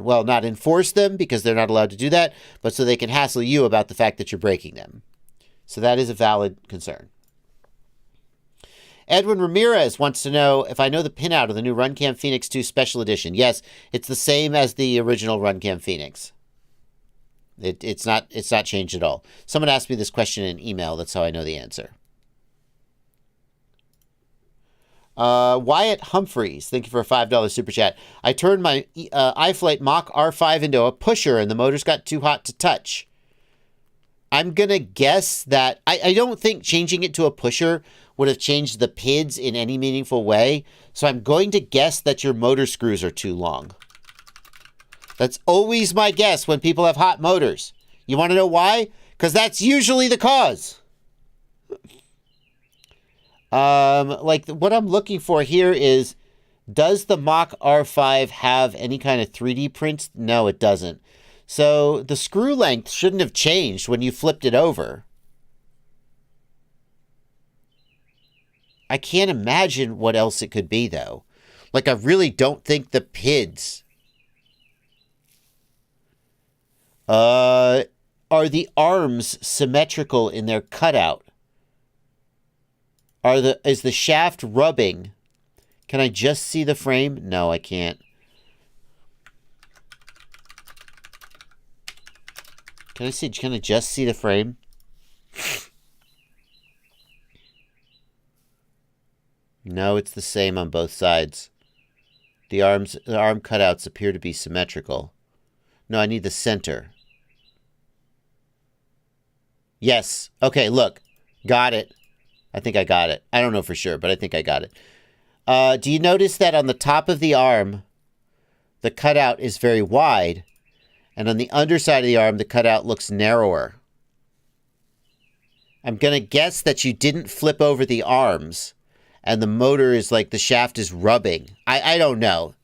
well, not enforce them because they're not allowed to do that, but so they can hassle you about the fact that you're breaking them. So that is a valid concern. Edwin Ramirez wants to know if I know the pinout of the new RunCam Phoenix 2 Special Edition. Yes, it's the same as the original RunCam Phoenix. It's not changed at all. Someone asked me this question in email. That's how I know the answer. Wyatt Humphreys, thank you for a $5 super chat. I turned my iFlight Mach R5 into a pusher and the motors got too hot to touch. I'm going to guess that I don't think changing it to a pusher would have changed the PIDs in any meaningful way. So I'm going to guess that your motor screws are too long. That's always my guess when people have hot motors. You want to know why? Because that's usually the cause. Like what I'm looking for here is, does the Mach R5 have any kind of 3D prints? No, it doesn't. So the screw length shouldn't have changed when you flipped it over. I can't imagine what else it could be, though. Like, I really don't think the PIDs are the arms symmetrical in their cutout? Is the shaft rubbing? Can I just see the frame? No, I can't. Can I just see the frame? No, it's the same on both sides. The arm cutouts appear to be symmetrical. No, I need the center. Yes. Okay, look. Got it. I think I got it. I don't know for sure, but I think I got it. Do you notice that on the top of the arm, the cutout is very wide, and on the underside of the arm, the cutout looks narrower? I'm going to guess that you didn't flip over the arms, and the motor is like the shaft is rubbing. I don't know.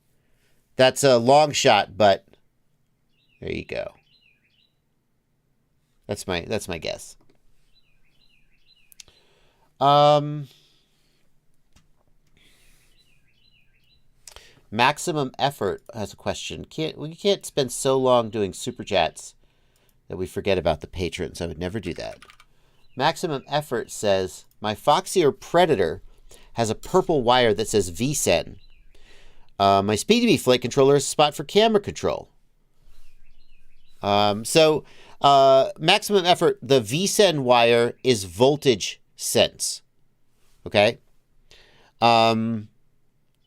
That's a long shot, but there you go. That's my guess. Maximum Effort has a question. We can't spend so long doing super chats that we forget about the patrons. I would never do that. Maximum Effort says, my Foxy or Predator has a purple wire that says VSEN. My Speedy flight controller has a spot for camera control. So Maximum Effort, the VSEN wire is voltage sense. Okay? The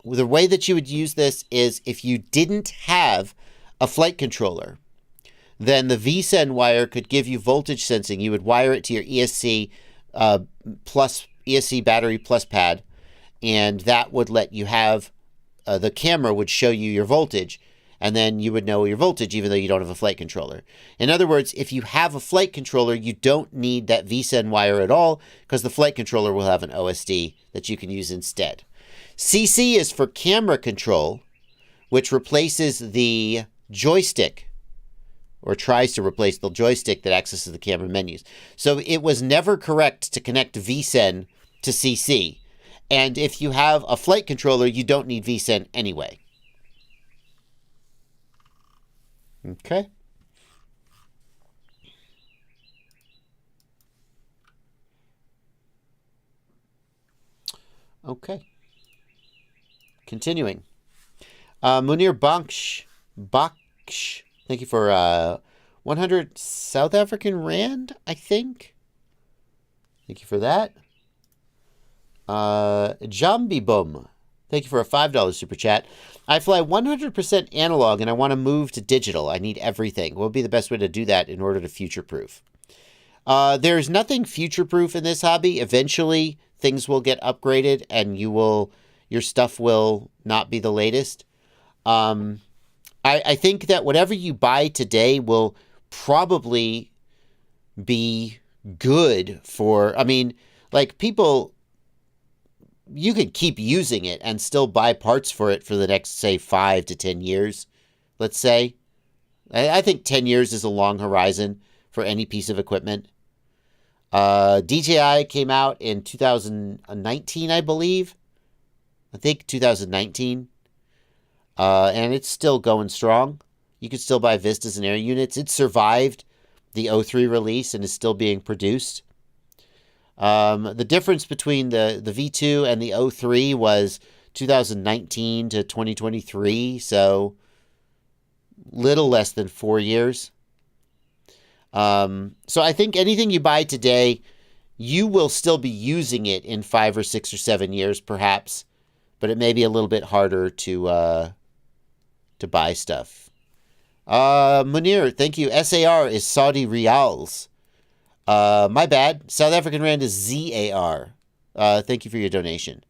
way that you would use this is if you didn't have a flight controller, then the VSEN wire could give you voltage sensing. You would wire it to your ESC plus ESC battery plus pad, and that would let you have the camera would show you your voltage, and then you would know your voltage even though you don't have a flight controller. In other words, if you have a flight controller, you don't need that VSEN wire at all because the flight controller will have an OSD that you can use instead. CC is for camera control, which replaces the joystick, or tries to replace the joystick that accesses the camera menus. So it was never correct to connect VSEN to CC. And if you have a flight controller, you don't need VSEN anyway. Okay. Okay. Continuing. Munir Baksh, thank you for 100 South African Rand, I think. Thank you for that. Jambi Bum, thank you for a $5 super chat. I fly 100% analog and I want to move to digital. I need everything. What would be the best way to do that in order to future-proof? There's nothing future-proof in this hobby. Eventually, things will get upgraded and your stuff will not be the latest. I think that whatever you buy today will probably be good for, I mean, like people, you could keep using it and still buy parts for it for the next, say, 5 to 10 years, let's say. I think 10 years is a long horizon for any piece of equipment. DJI came out in 2019, I believe. I think 2019. And it's still going strong. You can still buy Vistas and Air units. It survived the 03 release and is still being produced. The difference between the V2 and the 03 was 2019 to 2023, so little less than 4 years. So I think anything you buy today, you will still be using it in 5 or 6 or 7 years, perhaps, but it may be a little bit harder to buy stuff. Munir, thank you. SAR is Saudi Riyals. My bad. South African Rand is ZAR. Thank you for your donation.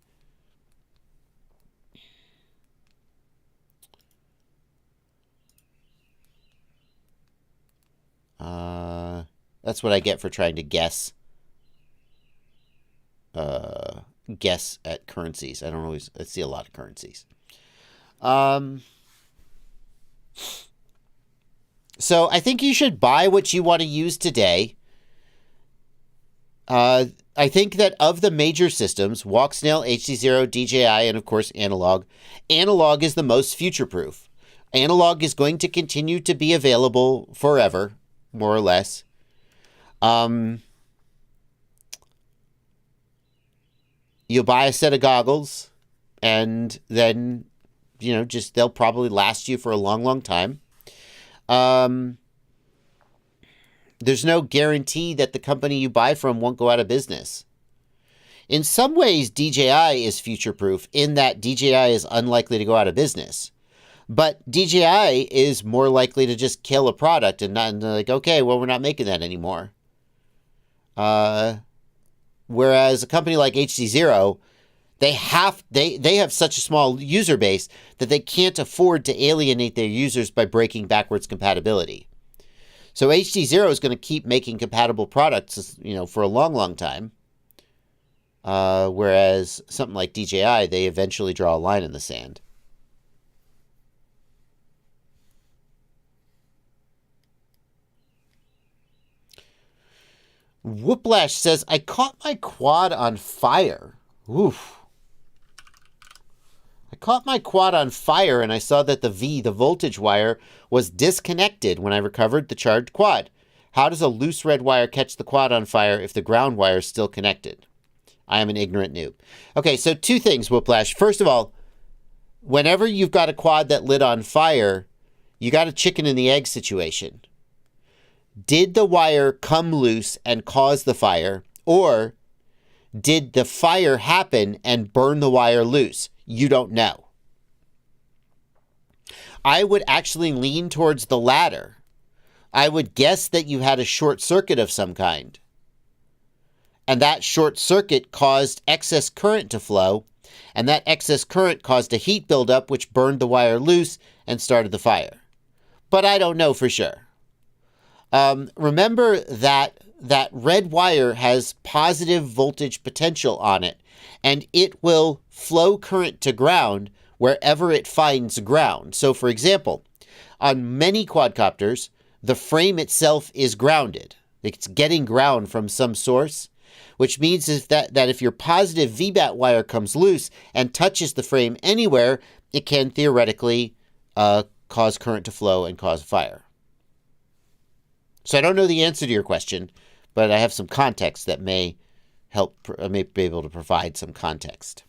That's what I get for trying to guess at currencies. I don't always see a lot of currencies. So I think you should buy what you want to use today. I think that of the major systems, Walksnail, HD0, DJI, and of course Analog is the most future-proof. Analog is going to continue to be available forever, more or less. You'll buy a set of goggles, and then, just they'll probably last you for a long, long time. There's no guarantee that the company you buy from won't go out of business. In some ways, DJI is future-proof in that DJI is unlikely to go out of business. But DJI is more likely to just kill a product and not like, okay, well, we're not making that anymore. Whereas a company like HD0, they have such a small user base that they can't afford to alienate their users by breaking backwards compatibility. So HD0 is going to keep making compatible products, for a long, long time. Whereas something like DJI, they eventually draw a line in the sand. Whooplash says, I caught my quad on fire. Oof. I caught my quad on fire and I saw that the voltage wire, was disconnected when I recovered the charged quad. How does a loose red wire catch the quad on fire if the ground wire is still connected? I am an ignorant noob. Okay, so 2 things, Whooplash. First of all, whenever you've got a quad that lit on fire, you got a chicken and the egg situation. Did the wire come loose and cause the fire, or did the fire happen and burn the wire loose? You don't know. I would actually lean towards the latter. I would guess that you had a short circuit of some kind. And that short circuit caused excess current to flow, and that excess current caused a heat buildup which burned the wire loose and started the fire. But I don't know for sure. Remember that red wire has positive voltage potential on it, and it will flow current to ground wherever it finds ground. So, for example, on many quadcopters, the frame itself is grounded. It's getting ground from some source, which means that if your positive VBAT wire comes loose and touches the frame anywhere, it can theoretically cause current to flow and cause a fire. So I don't know the answer to your question, but I have some context that may be able to provide some context.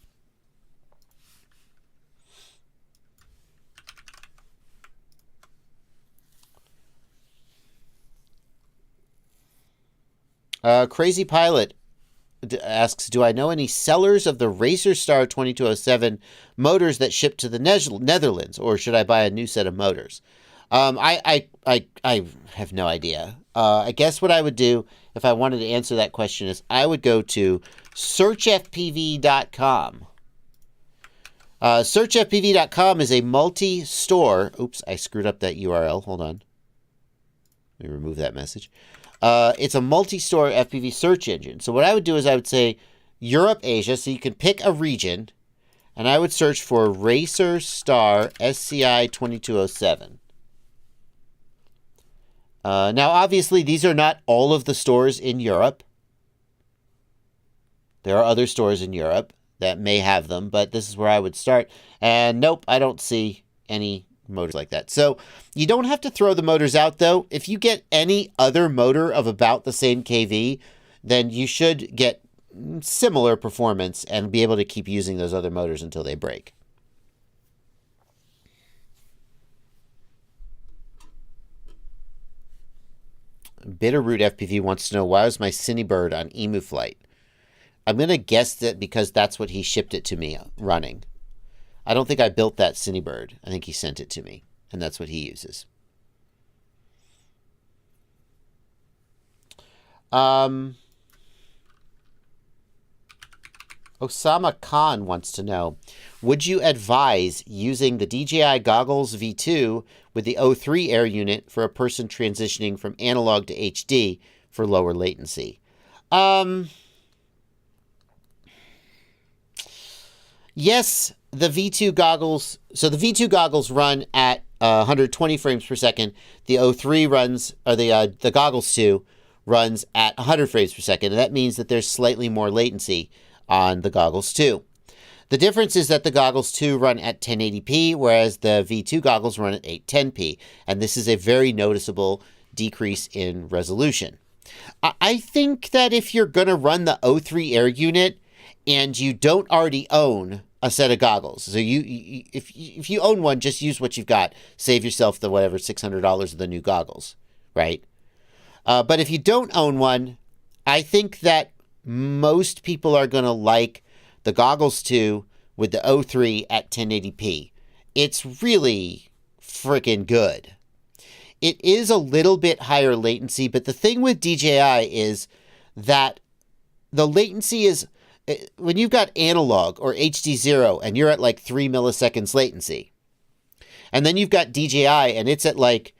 Crazy Pilot asks, do I know any sellers of the Racer Star 2207 motors that ship to the Netherlands, or should I buy a new set of motors? I have no idea. I guess what I would do if I wanted to answer that question is I would go to searchfpv.com. Searchfpv.com is a multi-store. Oops, I screwed up that URL. Hold on. Let me remove that message. It's a multi-store FPV search engine. So what I would do is I would say Europe, Asia, so you can pick a region, and I would search for Racer Star SCI 2207. Now, obviously, these are not all of the stores in Europe. There are other stores in Europe that may have them, but this is where I would start. And nope, I don't see any motors like that. So you don't have to throw the motors out, though. If you get any other motor of about the same KV, then you should get similar performance and be able to keep using those other motors until they break. Bitterroot FPV wants to know, why was my Cinebird on Emu Flight? I'm going to guess that because that's what he shipped it to me running. I don't think I built that Cinebird. I think he sent it to me, and that's what he uses. Osama Khan wants to know, would you advise using the DJI Goggles V2 with the O3 air unit for a person transitioning from analog to HD for lower latency? Yes, the V2 goggles. So the V2 goggles run at 120 frames per second. The O3 runs, or the Goggles 2 runs at 100 frames per second. And that means that there's slightly more latency on the Goggles 2. The difference is that the Goggles 2 run at 1080p, whereas the V2 goggles run at 810p. And this is a very noticeable decrease in resolution. I think that if you're going to run the O3 air unit and you don't already own a set of goggles, so if you own one, just use what you've got. Save yourself the whatever $600 of the new goggles, right? But if you don't own one, I think that most people are going to like the Goggles 2 with the O3 at 1080p. It's really freaking good. It is a little bit higher latency, but the thing with DJI is that the latency is, when you've got analog or HD0 and you're at like 3 milliseconds latency, and then you've got DJI and it's at like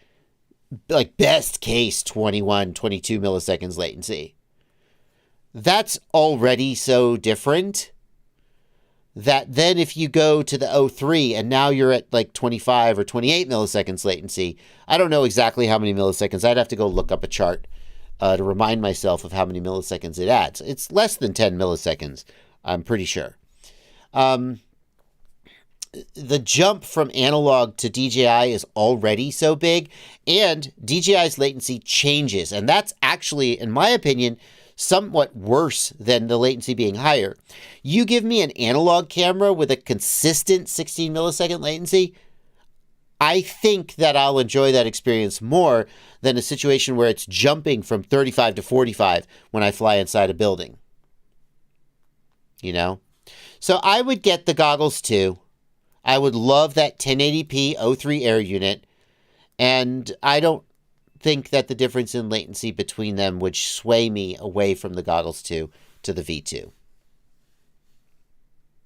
best case 21, 22 milliseconds latency. That's already so different that then if you go to the O3 and now you're at like 25 or 28 milliseconds latency, I don't know exactly how many milliseconds. I'd have to go look up a chart to remind myself of how many milliseconds it adds. It's less than 10 milliseconds, I'm pretty sure. The jump from analog to DJI is already so big, and DJI's latency changes. And that's actually, in my opinion, somewhat worse than the latency being higher. You give me an analog camera with a consistent 16 millisecond latency, I think that I'll enjoy that experience more than a situation where it's jumping from 35 to 45 when I fly inside a building. You know? So I would get the Goggles 2. I would love that 1080p O3 air unit. And I don't think that the difference in latency between them would sway me away from the Goggles 2 to the V2.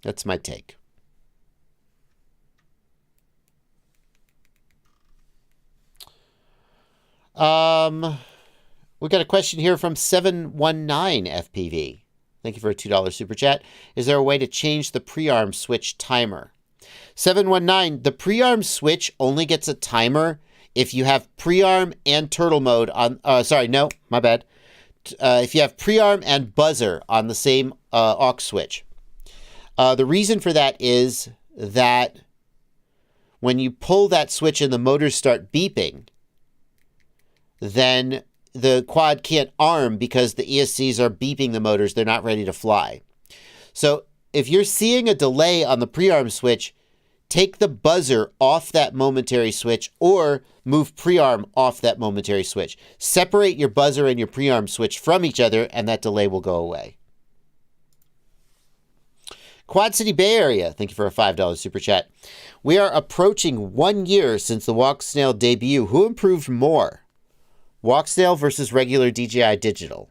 That's my take. We got a question here from 719 FPV. Thank you for a $2 super chat. Is there a way to change the pre-arm switch timer? 719, the pre-arm switch only gets a timer if you have pre-arm and turtle mode on, my bad. If you have pre-arm and buzzer on the same aux switch. The reason for that is that when you pull that switch and the motors start beeping, then the quad can't arm because the ESCs are beeping the motors. They're not ready to fly. So if you're seeing a delay on the pre-arm switch, take the buzzer off that momentary switch or move pre-arm off that momentary switch. Separate your buzzer and your pre-arm switch from each other and that delay will go away. Quad City Bay Area, thank you for a $5 super chat. We are approaching 1 year since the Walksnail debut. Who improved more? Walksnail versus regular DJI Digital.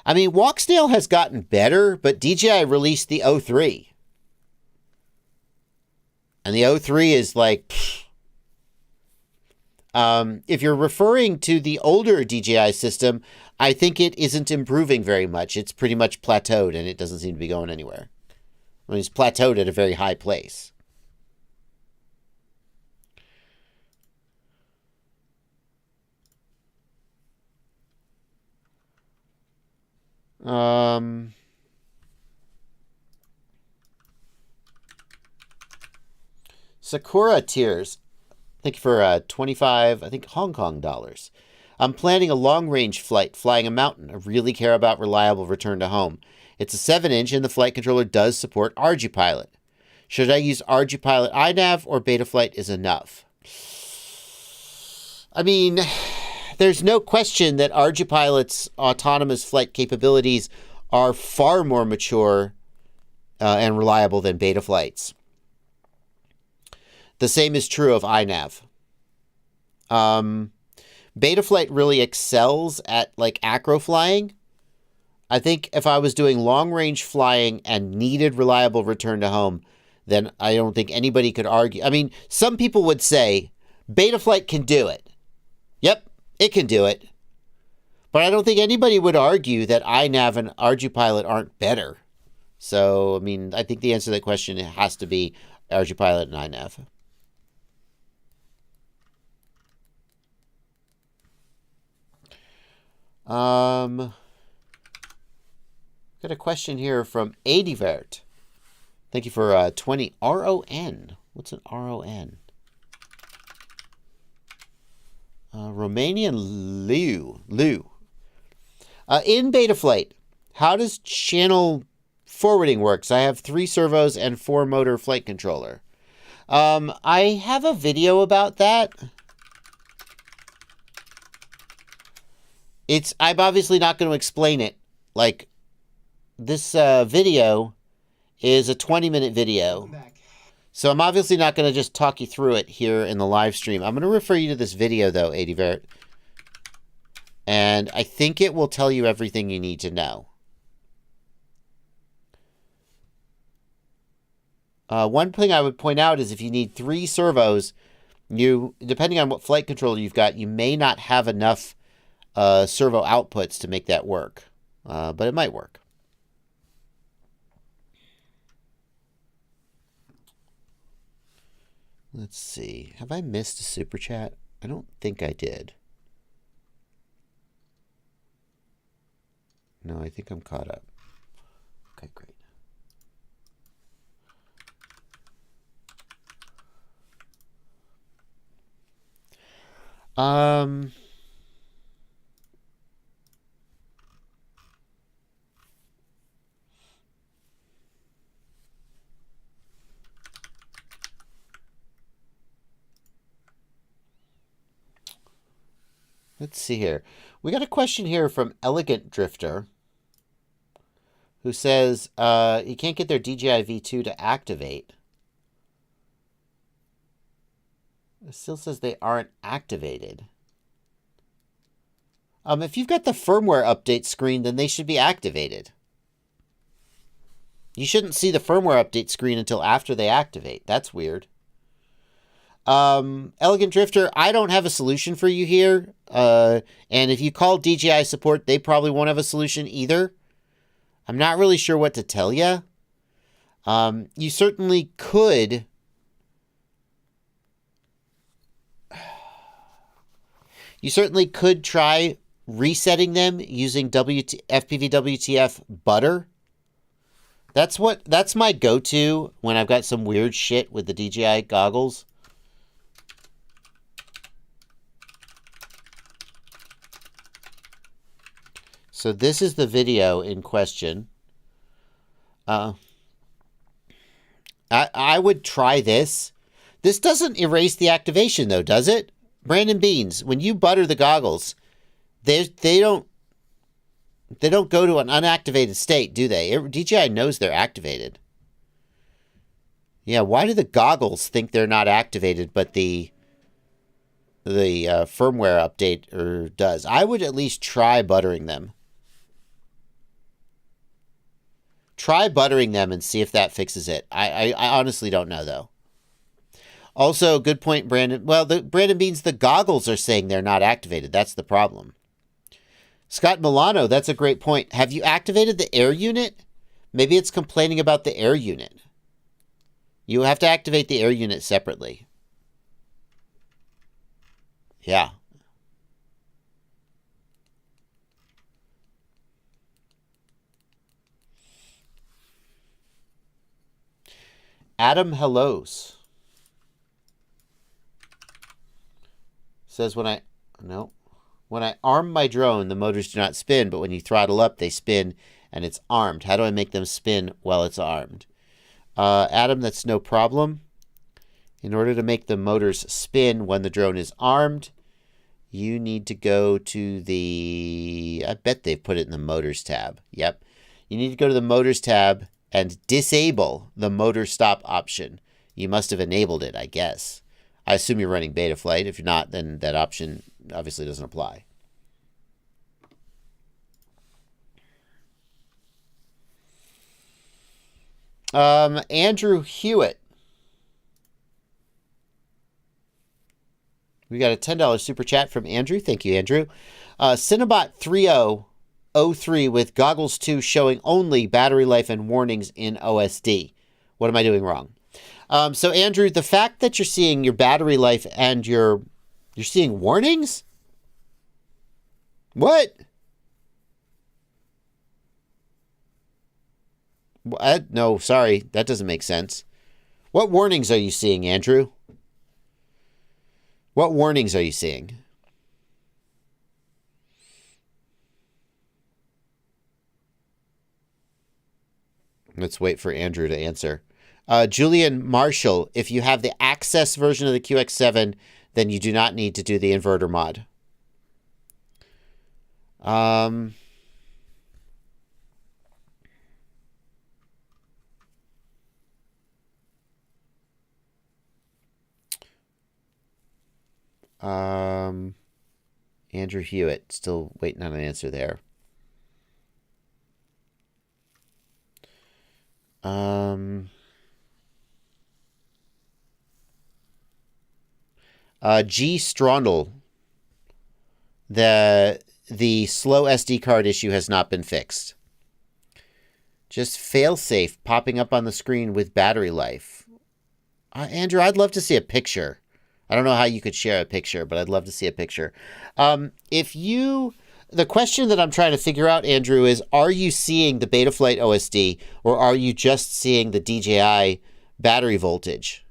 I mean, Walksnail has gotten better, but DJI released the O3. And the O3 is like, If you're referring to the older DJI system, I think it isn't improving very much. It's pretty much plateaued, and it doesn't seem to be going anywhere. I mean, it's plateaued at a very high place. Sakura Tears. Thank you for 25, I think, Hong Kong dollars. I'm planning a long-range flight, flying a mountain. I really care about reliable return to home. It's a 7-inch, and the flight controller does support ArduPilot. Should I use ArduPilot iNav, or Betaflight is enough? I mean, there's no question that ArduPilot's autonomous flight capabilities are far more mature and reliable than Betaflight's. The same is true of iNav. Betaflight really excels at like acro flying. I think if I was doing long range flying and needed reliable return to home, then I don't think anybody could argue. I mean, some people would say Betaflight can do it. Yep, it can do it. But I don't think anybody would argue that iNav and ArduPilot aren't better. So, I mean, I think the answer to that question has to be ArduPilot and iNav. Got a question here from Adivert. Thank you for 20 RON. What's an RON? Romanian Lou. In Betaflight, how does channel forwarding works? I have 3 servos and 4 motor flight controller. I have a video about that. I'm obviously not going to explain it. Like, this video is a 20-minute video. So I'm obviously not going to just talk you through it here in the live stream. I'm going to refer you to this video, though, Adivert. And I think it will tell you everything you need to know. One thing I would point out is if you need 3 servos, depending on what flight controller you've got, you may not have enough servo outputs to make that work. But it might work. Let's see. Have I missed a super chat? I don't think I did. No, I think I'm caught up. Okay, great. Let's see here. We got a question here from Elegant Drifter, who says he can't get their DJI V2 to activate. It still says they aren't activated. If you've got the firmware update screen, then they should be activated. You shouldn't see the firmware update screen until after they activate. That's weird. Elegant Drifter, I don't have a solution for you here. And if you call DJI support, they probably won't have a solution either. I'm not really sure what to tell you. You certainly could. You certainly could try resetting them using FPV WTF butter. That's my go-to when I've got some weird shit with the DJI goggles. So this is the video in question. I would try this. This doesn't erase the activation, though, does it? Brandon Beans, when you butter the goggles, they don't go to an unactivated state, do they? DJI knows they're activated. Yeah, why do the goggles think they're not activated, but the firmware update does? I would at least try buttering them. Try buttering them and see if that fixes it. I honestly don't know, though. Also, good point, Brandon. Well, Brandon means the goggles are saying they're not activated. That's the problem. Scott Milano, that's a great point. Have you activated the air unit? Maybe it's complaining about the air unit. You have to activate the air unit separately. Yeah. Adam Hellos says when I arm my drone, the motors do not spin, but when you throttle up, they spin and it's armed. How do I make them spin while it's armed? Adam, that's no problem. In order to make the motors spin when the drone is armed, you need to go to the... I bet they've put it in the Motors tab. Yep. You need to go to the Motors tab and disable the motor stop option. You must have enabled it, I guess. I assume you're running Betaflight. If you're not, then that option obviously doesn't apply. Andrew Hewitt. We got a $10 super chat from Andrew. Thank you, Andrew. Cinnabot 3003 with Goggles 2 showing only battery life and warnings in OSD. What am I doing wrong? So, Andrew, the fact that you're seeing your battery life and you're seeing warnings? What? No, sorry. That doesn't make sense. What warnings are you seeing, Andrew? What warnings are you seeing? Let's wait for Andrew to answer. Julian Marshall, if you have the Access version of the QX7, then you do not need to do the inverter mod. Andrew Hewitt, still waiting on an answer there. G. Strondel, the slow SD card issue has not been fixed. Just failsafe popping up on the screen with battery life. Andrew, I'd love to see a picture. I don't know how you could share a picture, but I'd love to see a picture. The question that I'm trying to figure out, Andrew, is are you seeing the Betaflight OSD or are you just seeing the DJI battery voltage?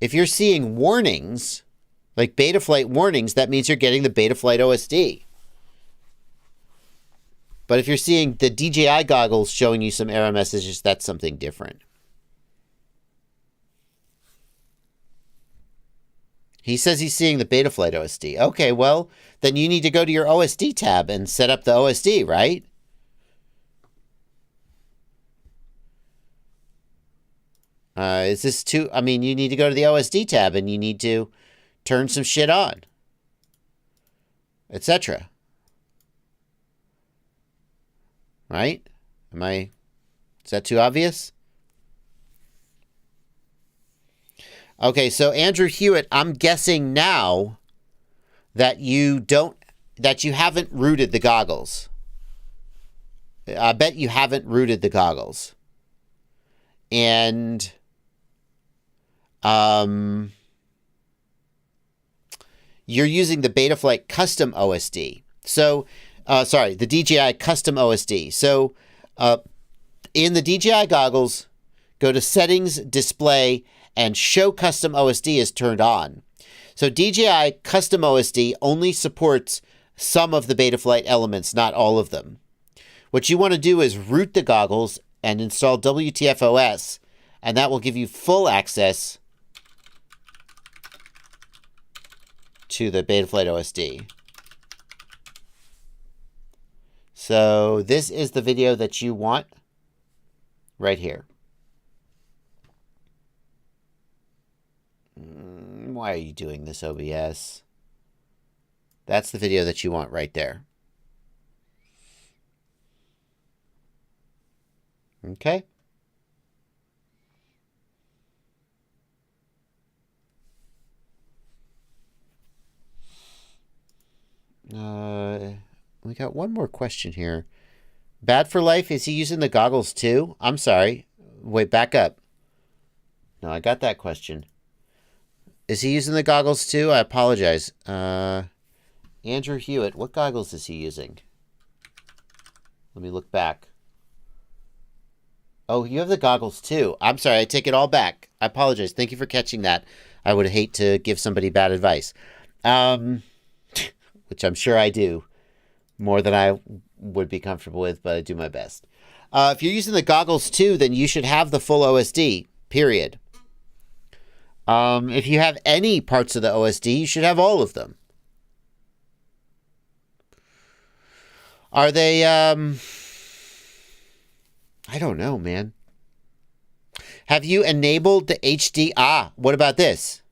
If you're seeing warnings, like Betaflight warnings, that means you're getting the Betaflight OSD. But if you're seeing the DJI goggles showing you some error messages, that's something different. He says he's seeing the Betaflight OSD. Okay, well, then you need to go to your OSD tab and set up the OSD, right? Is this too... I mean, you need to go to the OSD tab and you need to turn some shit on, etc. Right? Is that too obvious? Okay, so Andrew Hewitt, I'm guessing now that you haven't rooted the goggles. I bet you haven't rooted the goggles. And you're using the Betaflight custom OSD. So, the DJI custom OSD. So, in the DJI goggles, go to Settings, Display, and Show Custom OSD is turned on. So DJI Custom OSD only supports some of the Betaflight elements, not all of them. What you want to do is root the goggles and install WTFOS, and that will give you full access to the Betaflight OSD. So this is the video that you want right here. Why are you doing this, OBS? That's the video that you want right there. Okay. We got one more question here. Bad for Life, is he using the goggles too? I'm sorry. Wait, back up. No, I got that question. Is he using the goggles too? I apologize. Andrew Hewitt, what goggles is he using? Let me look back. Oh, you have the goggles too. I'm sorry, I take it all back. I apologize. Thank you for catching that. I would hate to give somebody bad advice. Which I'm sure I do. More than I would be comfortable with, but I do my best. If you're using the goggles too, then you should have the full OSD, period. If you have any parts of the OSD, you should have all of them. Are they, I don't know, man. Have you enabled the HD? What about this?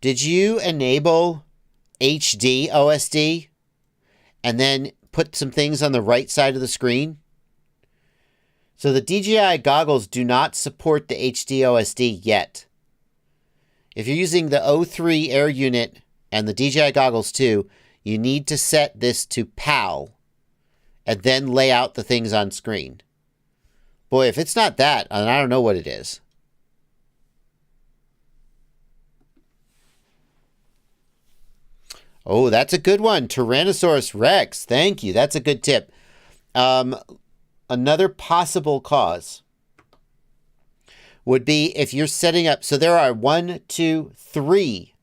Did you enable HD OSD and then put some things on the right side of the screen? So the DJI goggles do not support the HD OSD yet. If you're using the O3 Air unit and the DJI goggles too, you need to set this to PAL and then lay out the things on screen. Boy, if it's not that, I don't know what it is. Oh, that's a good one. Tyrannosaurus Rex. Thank you. That's a good tip. Another possible cause would be if you're setting up. So there are 1, 2, 3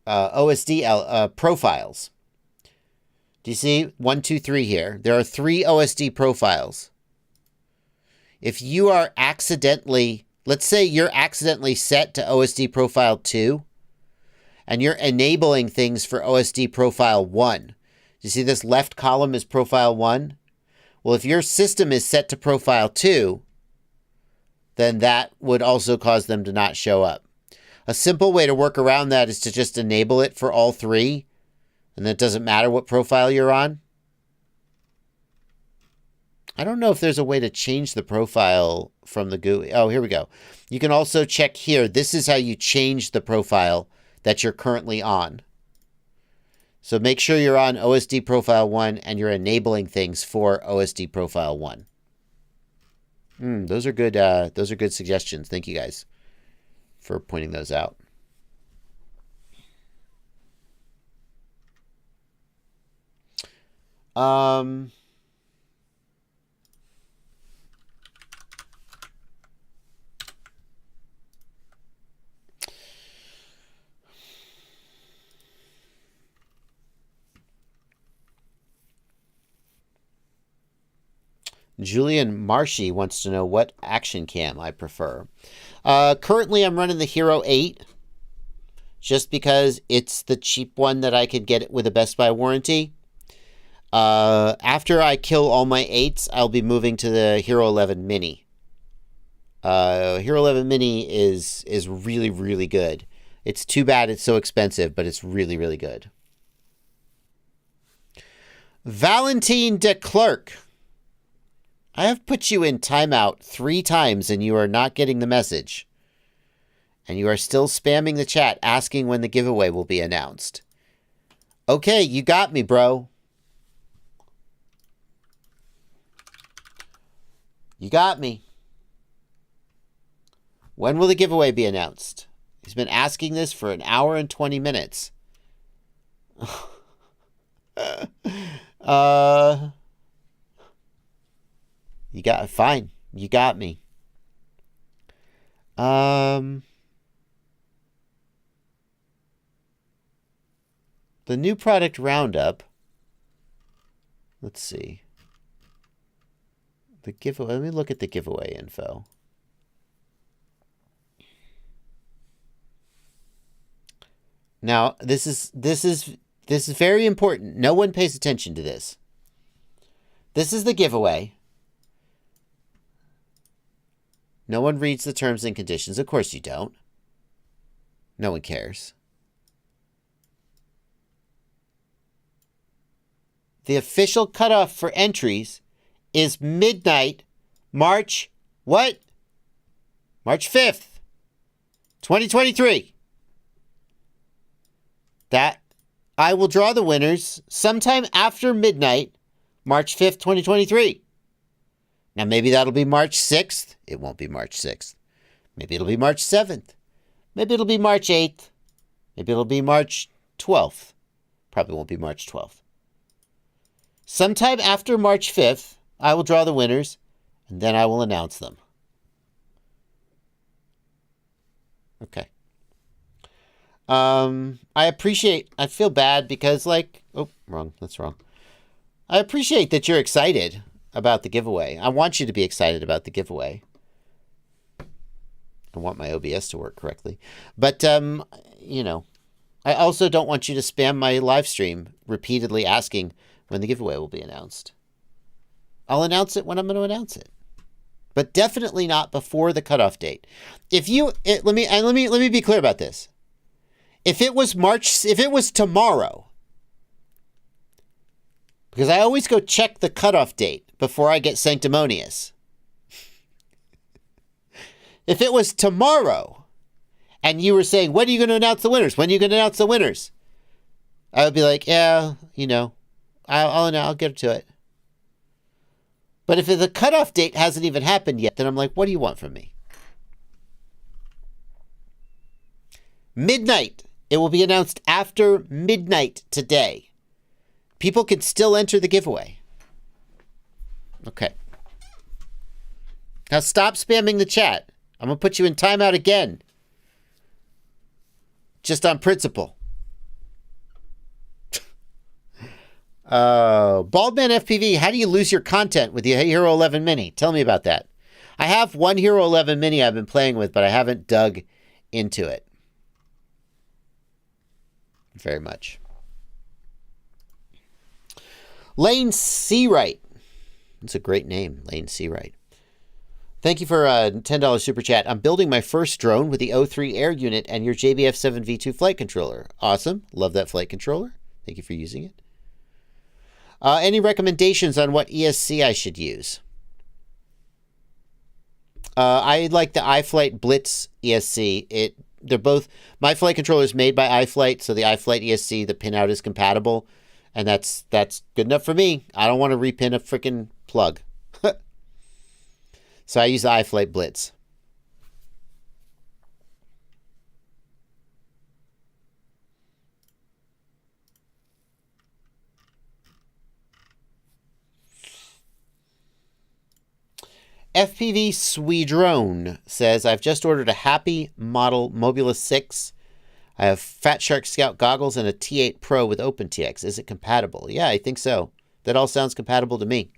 OSD profiles. Do you see 1, 2, 3 here? There are 3 OSD profiles. If you are accidentally, let's say you're accidentally set to OSD profile 2, and you're enabling things for OSD profile 1. You see this left column is profile 1? Well, if your system is set to profile 2, then that would also cause them to not show up. A simple way to work around that is to just enable it for all 3, and it doesn't matter what profile you're on. I don't know if there's a way to change the profile from the GUI. Oh, here we go. You can also check here. This is how you change the profile that you're currently on. So make sure you're on OSD profile 1 and you're enabling things for OSD profile 1. Those are good suggestions. Thank you guys for pointing those out. Julian Marshy wants to know what action cam I prefer. Currently, I'm running the Hero 8 just because it's the cheap one that I could get with a Best Buy warranty. After I kill all my 8s, I'll be moving to the Hero 11 Mini. Hero 11 Mini is really, really good. It's too bad it's so expensive, but it's really, really good. Valentine de Klerk. I have put you in timeout 3 times and you are not getting the message. And you are still spamming the chat asking when the giveaway will be announced. Okay, you got me, bro. You got me. When will the giveaway be announced? He's been asking this for 1 hour and 20 minutes. You got fine. You got me. The new product roundup. Let's see. The giveaway. Let me look at the giveaway info. Now, this is very important. No one pays attention to this. This is the giveaway. No one reads the terms and conditions. Of course you don't. No one cares. The official cutoff for entries is midnight, March, what? March 5th, 2023. That I will draw the winners sometime after midnight, March 5th, 2023. Now, maybe that'll be March 6th. It won't be March 6th. Maybe it'll be March 7th. Maybe it'll be March 8th. Maybe it'll be March 12th. Probably won't be March 12th. Sometime after March 5th, I will draw the winners, and then I will announce them. Okay. I feel bad because, like, oh, wrong. That's wrong. I appreciate that you're excited about the giveaway. I want you to be excited about the giveaway. I want my OBS to work correctly. But, you know, I also don't want you to spam my live stream repeatedly asking when the giveaway will be announced. I'll announce it when I'm going to announce it. But definitely not before the cutoff date. Let me be clear about this. If it was tomorrow, because I always go check the cutoff date before I get sanctimonious. If it was tomorrow and you were saying, when are you going to announce the winners? When are you going to announce the winners? I would be like, yeah, you know, I'll get to it. But if the cutoff date hasn't even happened yet, then I'm like, what do you want from me? Midnight. It will be announced after midnight today. People can still enter the giveaway. Okay. Now stop spamming the chat. I'm going to put you in timeout again. Just on principle. Baldman FPV, how do you lose your content with the Hero 11 Mini? Tell me about that. I have one Hero 11 Mini I've been playing with, but I haven't dug into it very much. Lane Seawright. That's a great name, Lane Seawright. Thank you for a $10 super chat. I'm building my first drone with the O3 Air unit and your JBF7 V2 flight controller. Awesome. Love that flight controller. Thank you for using it. Any recommendations on what ESC I should use? I like the iFlight Blitz ESC. They're both, my flight controller is made by iFlight, so the iFlight ESC, the pinout is compatible, and that's good enough for me. I don't want to repin a freaking plug. So I use the iFlight Blitz. FPV Swedrone says, I've just ordered a Happy model Mobula 6. I have Fat Shark Scout goggles and a T8 Pro with OpenTX. Is it compatible? Yeah, I think so. That all sounds compatible to me.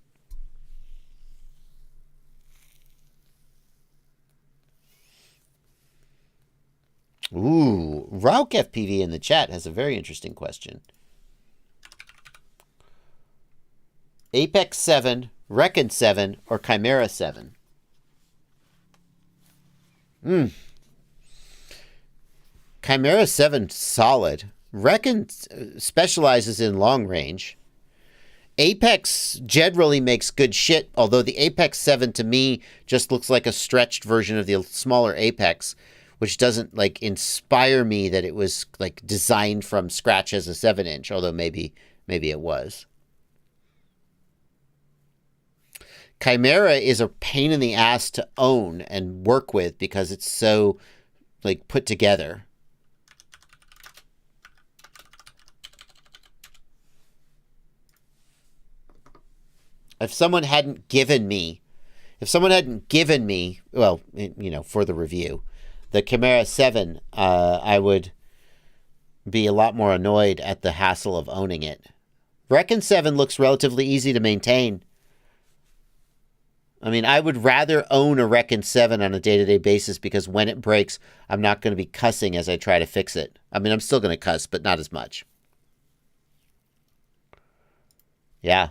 Ooh, Rauk FPV in the chat has a very interesting question. Apex 7, Recon 7, or Chimera 7? Chimera 7, solid. Recon specializes in long range. Apex generally makes good shit, although the Apex 7 to me just looks like a stretched version of the smaller Apex, which doesn't like inspire me that it was like designed from scratch as a 7-inch, although maybe it was. Chimera is a pain in the ass to own and work with because it's so like put together. If someone hadn't given me, well, you know, for the review, the Chimera 7, I would be a lot more annoyed at the hassle of owning it. Recon 7 looks relatively easy to maintain. I mean, I would rather own a Recon 7 on a day-to-day basis because when it breaks, I'm not going to be cussing as I try to fix it. I mean, I'm still going to cuss, but not as much. Yeah.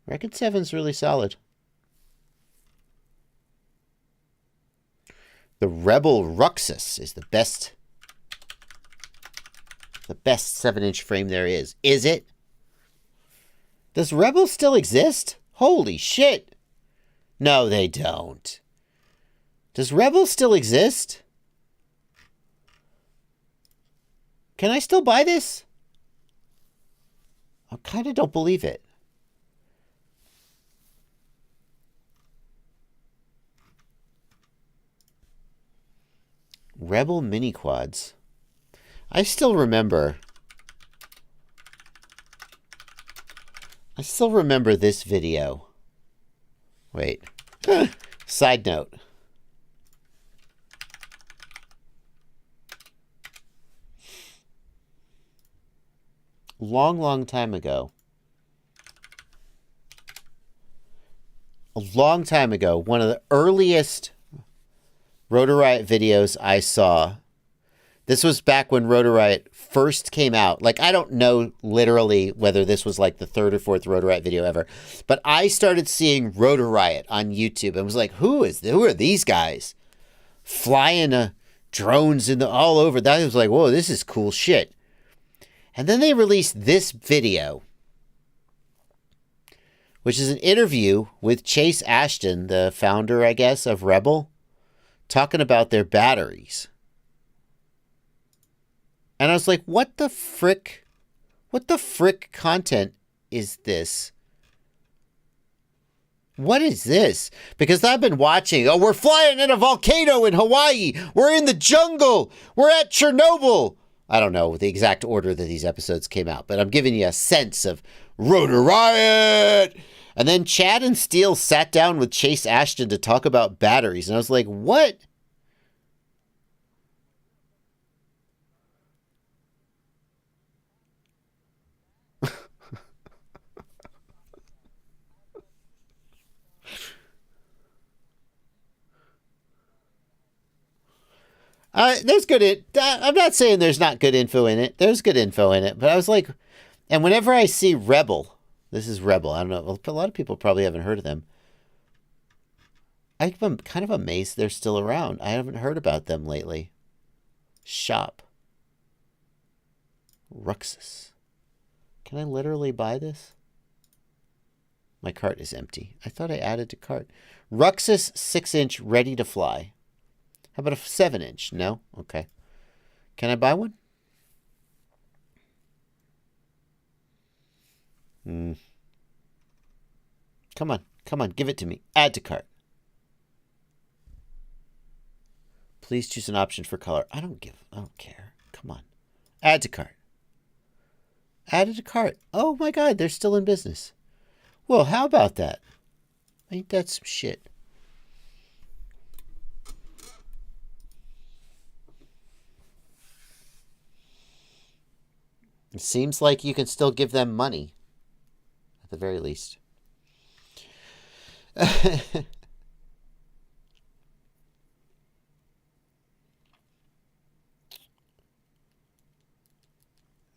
Recon 7's really solid. The Rebel Ruxus is the best 7-inch frame there is. Is it? Does Rebel still exist? Holy shit. No, they don't. Does Rebel still exist? Can I still buy this? I kind of don't believe it. Rebel mini quads. I still remember this video. Wait. Side note. Long time ago. A long time ago, one of the earliest Rotor Riot videos I saw. This was back when Rotor Riot first came out. Like, I don't know literally whether this was like the third or fourth Rotor Riot video ever, but I started seeing Rotor Riot on YouTube and was like, who are these guys flying drones all over? That was like, whoa, this is cool shit. And then they released this video, which is an interview with Chase Ashton, the founder, I guess, of Rebel, talking about their batteries. And I was like, what the frick content is this? What is this? Because I've been watching, we're flying in a volcano in Hawaii. We're in the jungle. We're at Chernobyl. I don't know the exact order that these episodes came out, but I'm giving you a sense of Rotor Riot. And then Chad and Steele sat down with Chase Ashton to talk about batteries. And I was like, what? There's good. I'm not saying there's not good info in it. There's good info in it. But I was like, and whenever I see Rebel, this is Rebel. I don't know. A lot of people probably haven't heard of them. I'm kind of amazed they're still around. I haven't heard about them lately. Shop. Ruxus. Can I literally buy this? My cart is empty. I thought I added to cart. Ruxus 6-inch ready to fly. How about a 7-inch? No? Okay. Can I buy one? Come on, give it to me. Add to cart. Please choose an option for color. I don't care. Come on. Add to cart. Added to cart. Oh my God, they're still in business. Well, how about that? Ain't that some shit? It seems like you can still give them money, at the very least.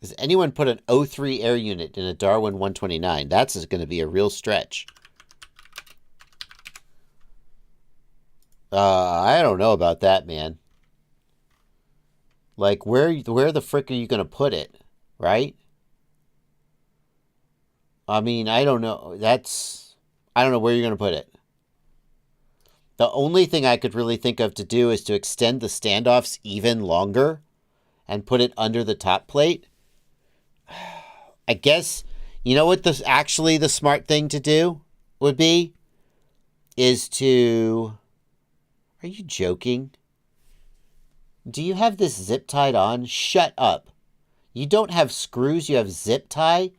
Does anyone put an O3 air unit in a Darwin 129? That's going to be a real stretch. I don't know about that, man. Like, where the frick are you going to put it? Right? I mean, I don't know. I don't know where you're going to put it. The only thing I could really think of to do is to extend the standoffs even longer and put it under the top plate. I guess, you know what actually the smart thing to do would be? Is to... Are you joking? Do you have this zip tied on? Shut up. You don't have screws, you have zip tie?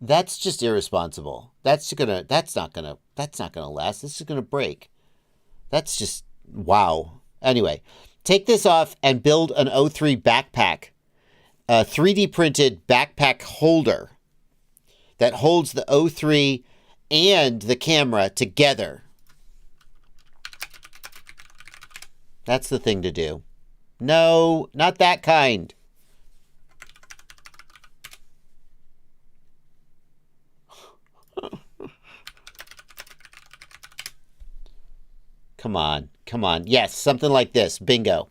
That's just irresponsible. That's not gonna last. This is gonna break. That's just wow. Anyway, take this off and build an O3 backpack. A 3D printed backpack holder that holds the O3 and the camera together. That's the thing to do. No, not that kind. Come on. Yes, something like this. Bingo.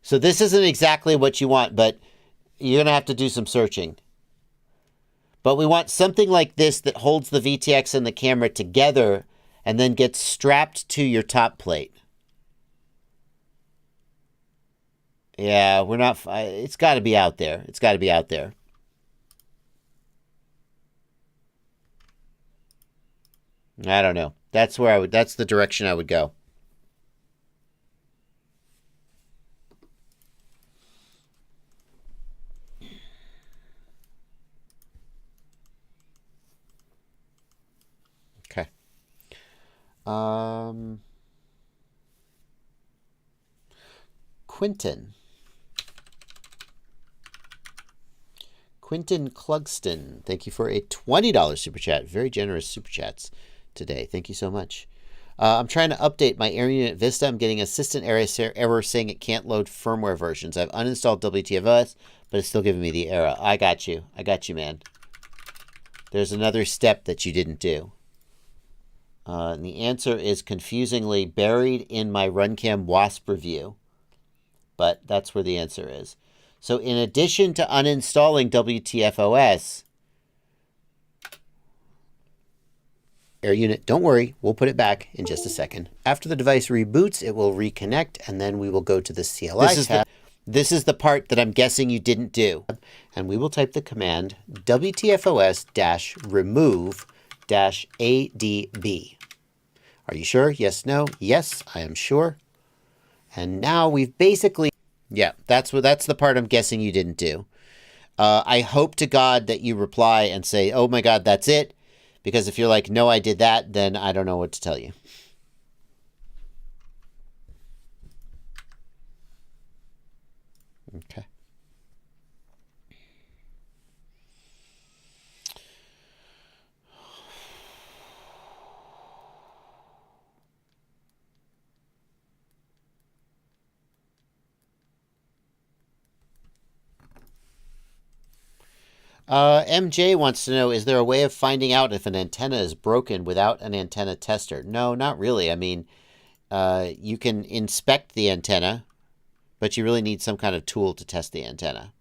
So this isn't exactly what you want, but you're going to have to do some searching. But we want something like this that holds the VTX and the camera together and then gets strapped to your top plate. Yeah, we're not... It's got to be out there. It's got to be out there. I don't know. That's where I would... That's the direction I would go. Okay. Quentin Clugston, thank you for a $20 super chat. Very generous super chats today. Thank you so much. I'm trying to update my Air Unit Vista. I'm getting assistant error saying it can't load firmware versions. I've uninstalled WTFOS, but it's still giving me the error. I got you. I got you, man. There's another step that you didn't do. And the answer is confusingly buried in my RunCam WASP review. But that's where the answer is. So in addition to uninstalling WTFOS, Air Unit, don't worry, we'll put it back in just a second. After the device reboots, it will reconnect, and then we will go to the CLI tab. This is the part that I'm guessing you didn't do. And we will type the command WTFOS-remove-ADB. Are you sure? Yes, no? Yes, I am sure. And now we've basically... Yeah, that's the part I'm guessing you didn't do. I hope to God that you reply and say, oh my God, that's it. Because if you're like, no, I did that, then I don't know what to tell you. Okay. MJ wants to know, is there a way of finding out if an antenna is broken without an antenna tester? No, not really. I mean, you can inspect the antenna, but you really need some kind of tool to test the antenna.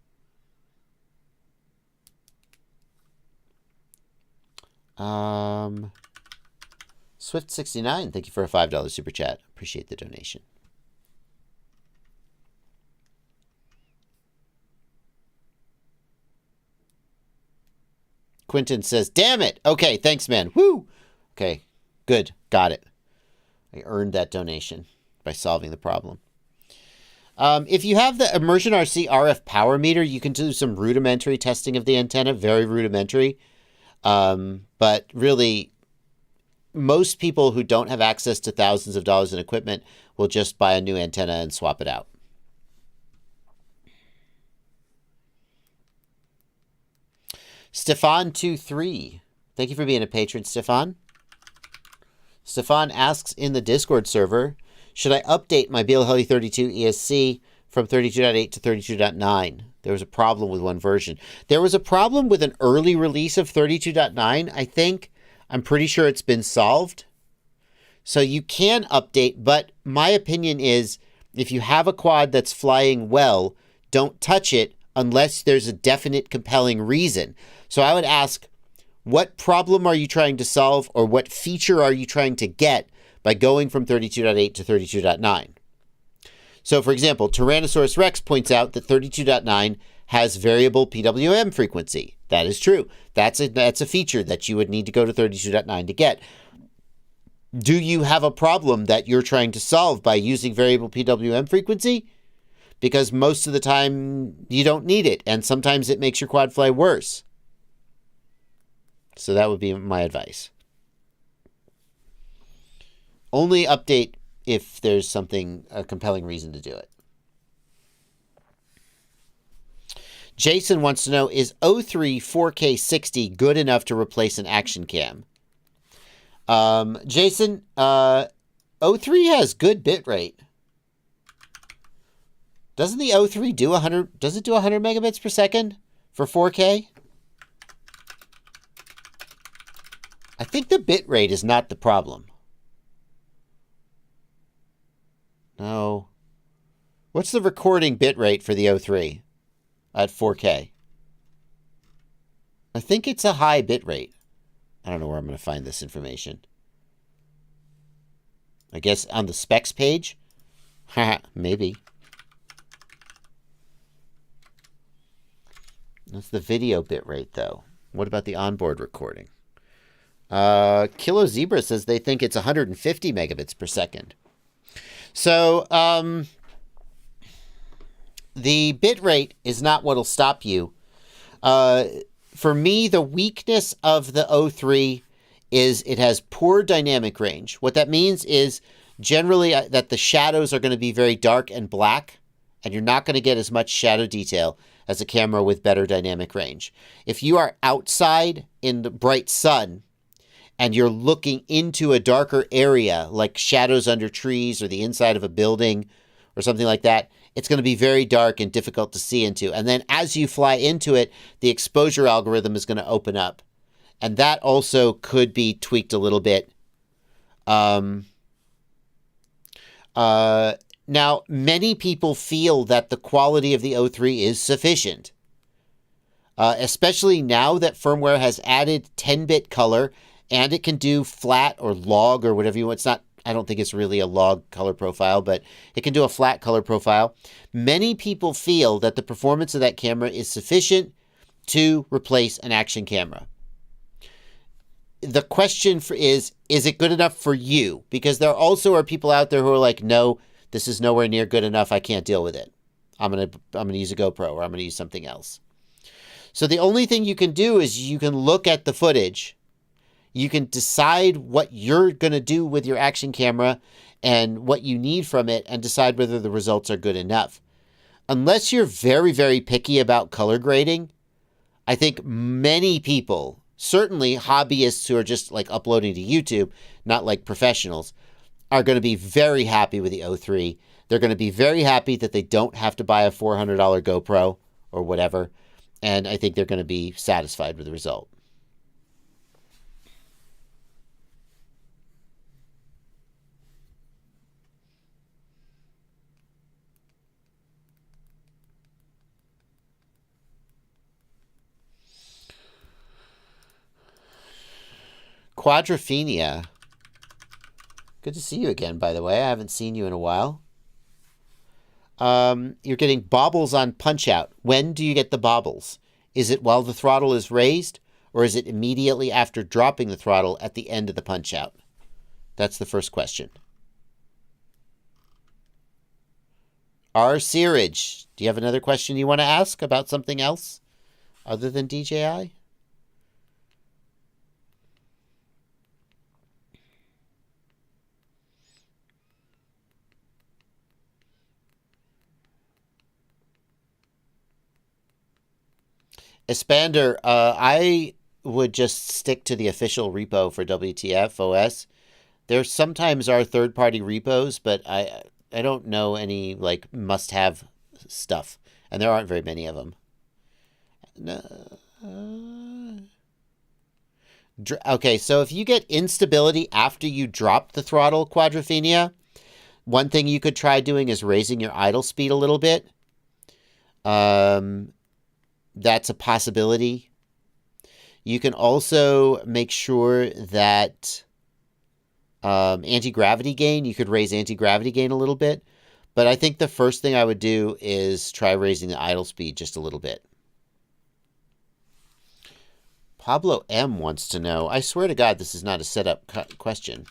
Swift69, thank you for a $5 super chat. Appreciate the donation. Quentin says, damn it. Okay, thanks, man. Woo. Okay, good. Got it. I earned that donation by solving the problem. If you have the Immersion RC RF power meter, you can do some rudimentary testing of the antenna, very rudimentary. But really, most people who don't have access to thousands of dollars in equipment will just buy a new antenna and swap it out. Stefan23, thank you for being a patron, Stefan. Stefan asks in the Discord server, should I update my BLHeli32 ESC from 32.8 to 32.9? There was a problem with one version. There was a problem with an early release of 32.9, I think. I'm pretty sure it's been solved. So you can update, but my opinion is if you have a quad that's flying well, don't touch it unless there's a definite compelling reason. So I would ask, what problem are you trying to solve, or what feature are you trying to get by going from 32.8 to 32.9? So for example, Tyrannosaurus Rex points out that 32.9 has variable PWM frequency. That is true. That's a feature that you would need to go to 32.9 to get. Do you have a problem that you're trying to solve by using variable PWM frequency? Because most of the time you don't need it, and sometimes it makes your quad fly worse. So that would be my advice. Only update if there's a compelling reason to do it. Jason wants to know, is O3 4K 60 good enough to replace an action cam? Jason, O3 has good bit rate. Doesn't the O3 do 100? Does it do 100 megabits per second for 4K? I think the bit rate is not the problem. No. What's the recording bit rate for the O3 at 4K? I think it's a high bit rate. I don't know where I'm going to find this information. I guess on the specs page? Haha, maybe. That's the video bit rate, though. What about the onboard recording? Kilo Zebra says they think it's 150 megabits per second. So, the bit rate is not what'll stop you. For me, the weakness of the O3 is it has poor dynamic range. What that means is generally that the shadows are going to be very dark and black, and you're not going to get as much shadow detail as a camera with better dynamic range. If you are outside in the bright sun and you're looking into a darker area, like shadows under trees or the inside of a building or something like that, it's going to be very dark and difficult to see into. And then as you fly into it, the exposure algorithm is going to open up. And that also could be tweaked a little bit. Now, many people feel that the quality of the O3 is sufficient. Especially now that firmware has added 10-bit color, and it can do flat or log or whatever you want. It's not, I don't think it's really a log color profile, but it can do a flat color profile. Many people feel that the performance of that camera is sufficient to replace an action camera. The question is it good enough for you? Because there also are people out there who are like, no, this is nowhere near good enough. I can't deal with it. I'm gonna use a GoPro, or I'm gonna use something else. So the only thing you can do is you can look at the footage. You can decide what you're going to do with your action camera and what you need from it, and decide whether the results are good enough. Unless you're very, very picky about color grading, I think many people, certainly hobbyists who are just like uploading to YouTube, not like professionals, are going to be very happy with the O3. They're going to be very happy that they don't have to buy a $400 GoPro or whatever. And I think they're going to be satisfied with the result. Quadrophenia. Good to see you again, by the way. I haven't seen you in a while. You're getting bobbles on punch out. When do you get the bobbles? Is it while the throttle is raised, or is it immediately after dropping the throttle at the end of the punch out? That's the first question. R. Searage, do you have another question you want to ask about something else other than DJI? Expander, I would just stick to the official repo for WTF OS. There sometimes are third-party repos, but I don't know any like must-have stuff, and there aren't very many of them. Okay, so if you get instability after you drop the throttle, Quadrophenia, one thing you could try doing is raising your idle speed a little bit. That's a possibility. You can also make sure that anti-gravity gain, you could raise anti-gravity gain a little bit. But I think the first thing I would do is try raising the idle speed just a little bit. Pablo M wants to know, I swear to God, this is not a setup question.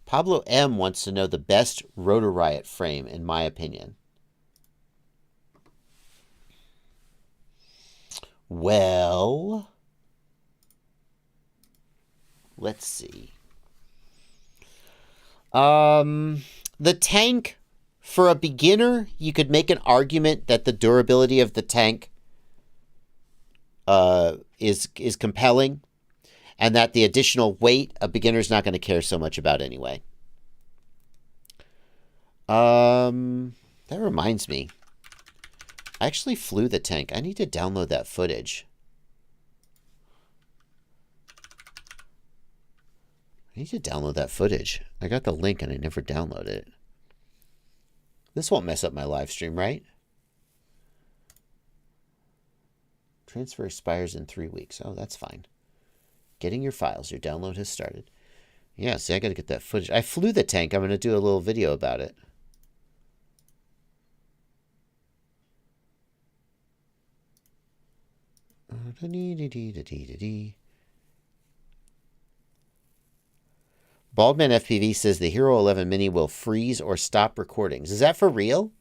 Pablo M wants to know the best Rotor Riot frame, in my opinion. Well, let's see. The tank, for a beginner, you could make an argument that the durability of the tank is compelling, and that the additional weight a beginner's not going to care so much about anyway. That reminds me. I actually flew the tank. I need to download that footage. I need to download that footage. I got the link and I never downloaded it. This won't mess up my live stream, right? Transfer expires in 3 weeks. Oh, that's fine. Getting your files. Your download has started. Yeah, see, I got to get that footage. I flew the tank. I'm going to do a little video about it. Baldman FPV says the Hero 11 Mini will freeze or stop recordings. Is that for real?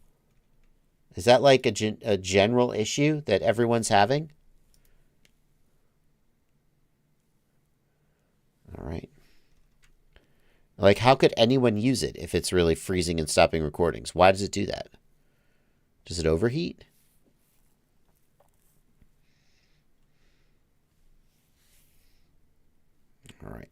Is that like a general issue that everyone's having? All right. Like, how could anyone use it if it's really freezing and stopping recordings? Why does it do that? Does it overheat? All right.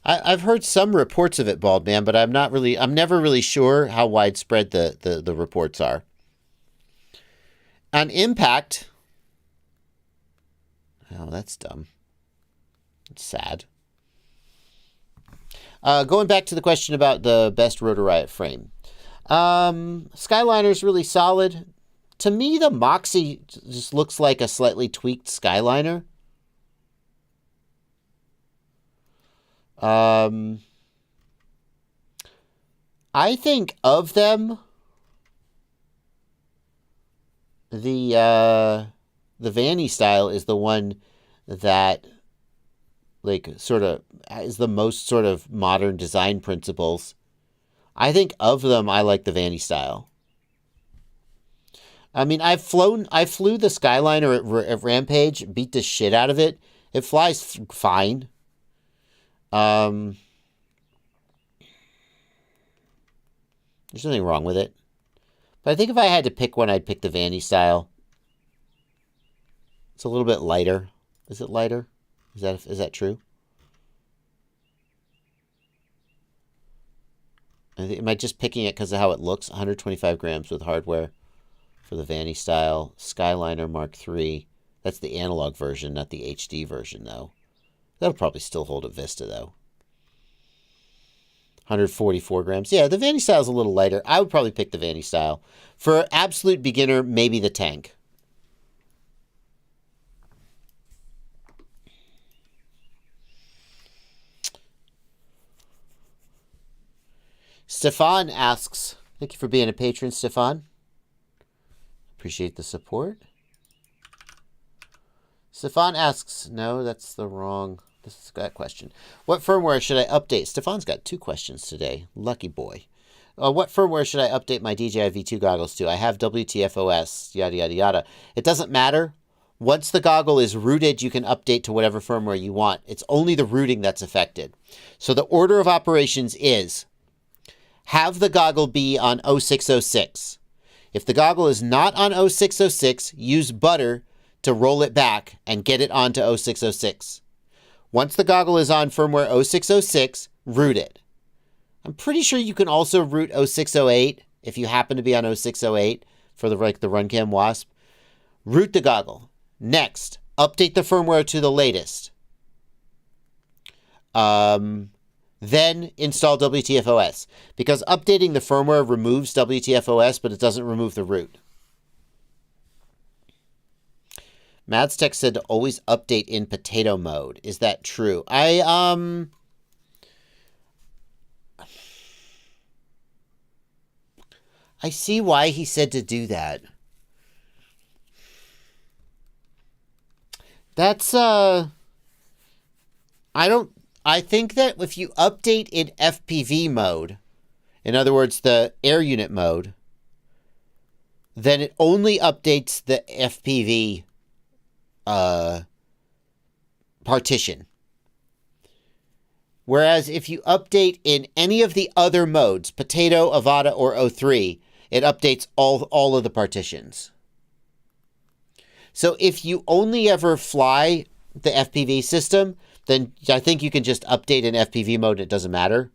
I've heard some reports of it, Baldman, but I'm never really sure how widespread the reports are. On impact, oh, that's dumb. It's sad. Going back to the question about the best Rotor Riot frame. Skyliner's really solid. To me, the Moxie just looks like a slightly tweaked Skyliner. I think of them, the Vanny style is the one that, like, sort of is the most sort of modern design principles. I think of them, I like the Vanny style. I mean, I flew the Skyliner at Rampage, beat the shit out of it. It flies fine. There's nothing wrong with it. But I think if I had to pick one, I'd pick the Vanny style. It's a little bit lighter. Is it lighter? Is that true? Am I just picking it because of how it looks? 125 grams with hardware for the Vanny style. Skyliner Mark III. That's the analog version, not the HD version, though. That'll probably still hold a Vista, though. 144 grams. Yeah, the Vanny style is a little lighter. I would probably pick the Vanny style. For absolute beginner, maybe the tank. Stefan asks, thank you for being a patron, Stefan. Appreciate the support. Stefan asks, no, that's the wrong, this is that question. What firmware should I update? Stefan's got 2 questions today. Lucky boy. What firmware should I update my DJI V2 goggles to? I have WTFOS, yada, yada, yada. It doesn't matter. Once the goggle is rooted, you can update to whatever firmware you want. It's only the rooting that's affected. So the order of operations is have the goggle be on 0606. If the goggle is not on 0606, use butter to roll it back and get it onto 0606. Once the goggle is on firmware 0606, root it. I'm pretty sure you can also root 0608 if you happen to be on 0608 for the RunCam Wasp. Root the goggle. Next, update the firmware to the latest. Then install WTFOS, because updating the firmware removes WTFOS, but it doesn't remove the root. Madstech said to always update in potato mode. Is that true? I see why he said to do that. That's, I think that if you update in FPV mode, in other words, the air unit mode, then it only updates the FPV partition. Whereas if you update in any of the other modes, Potato, Avata, or O3, it updates all of the partitions. So if you only ever fly the FPV system, then I think you can just update in FPV mode. It doesn't matter.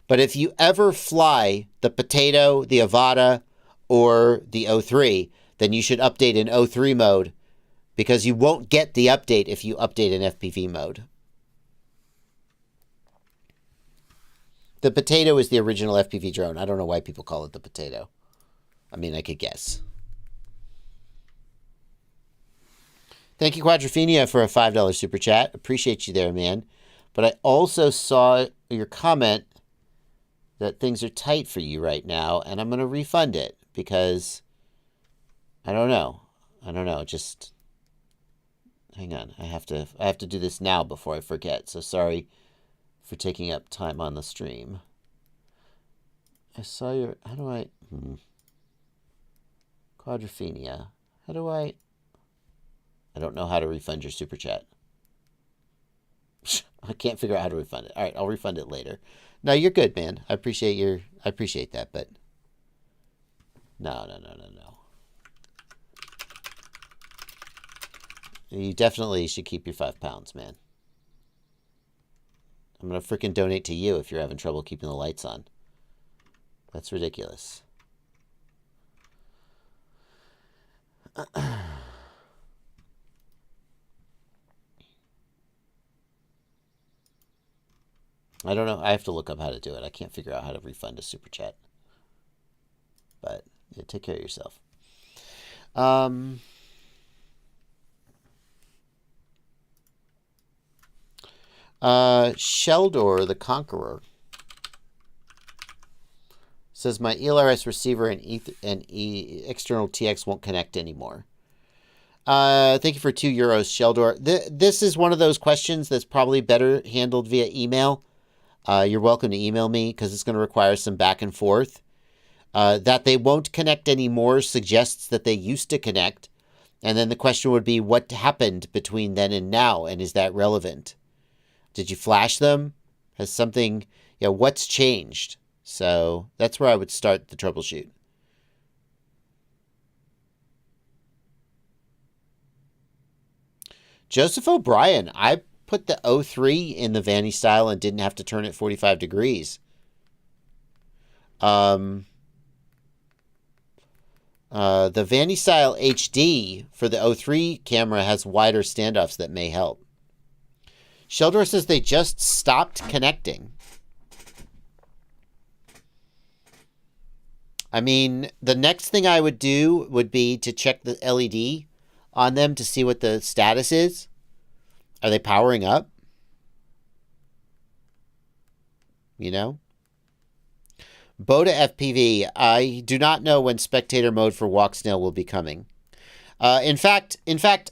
But if you ever fly the Potato, the Avata, or the O3, then you should update in O3 mode, because you won't get the update if you update in FPV mode. The Potato is the original FPV drone. I don't know why people call it the Potato. I mean, I could guess. Thank you, Quadrophenia, for a $5 super chat. Appreciate you there, man. But I also saw your comment that things are tight for you right now, and I'm going to refund it because I don't know. Just hang on. I have to do this now before I forget. So sorry for taking up time on the stream. I saw your... How do I... Quadrophenia. How do I... I don't know how to refund your super chat. I can't figure out how to refund it. All right, I'll refund it later. No, you're good, man. I appreciate that, but no. You definitely should keep your £5, man. I'm gonna freaking donate to you if you're having trouble keeping the lights on. That's ridiculous. I don't know. I have to look up how to do it. I can't figure out how to refund a super chat. But yeah, take care of yourself. Sheldor the Conqueror says my ELRS receiver and external TX won't connect anymore. Thank you for €2, Sheldor. This is one of those questions that's probably better handled via email. You're welcome to email me because it's going to require some back and forth. That they won't connect anymore suggests that they used to connect. And then the question would be, what happened between then and now? And is that relevant? Did you flash them? Has something, what's changed? So that's where I would start the troubleshoot. Joseph O'Brien, I put the 03 in the Vanny style and didn't have to turn it 45 degrees. The Vanny style HD for the 03 camera has wider standoffs that may help. Sheldor says they just stopped connecting. I mean, the next thing I would do would be to check the LED on them to see what the status is. Are they powering up? Boda FPV, I do not know when spectator mode for Walk Snail will be coming. In fact,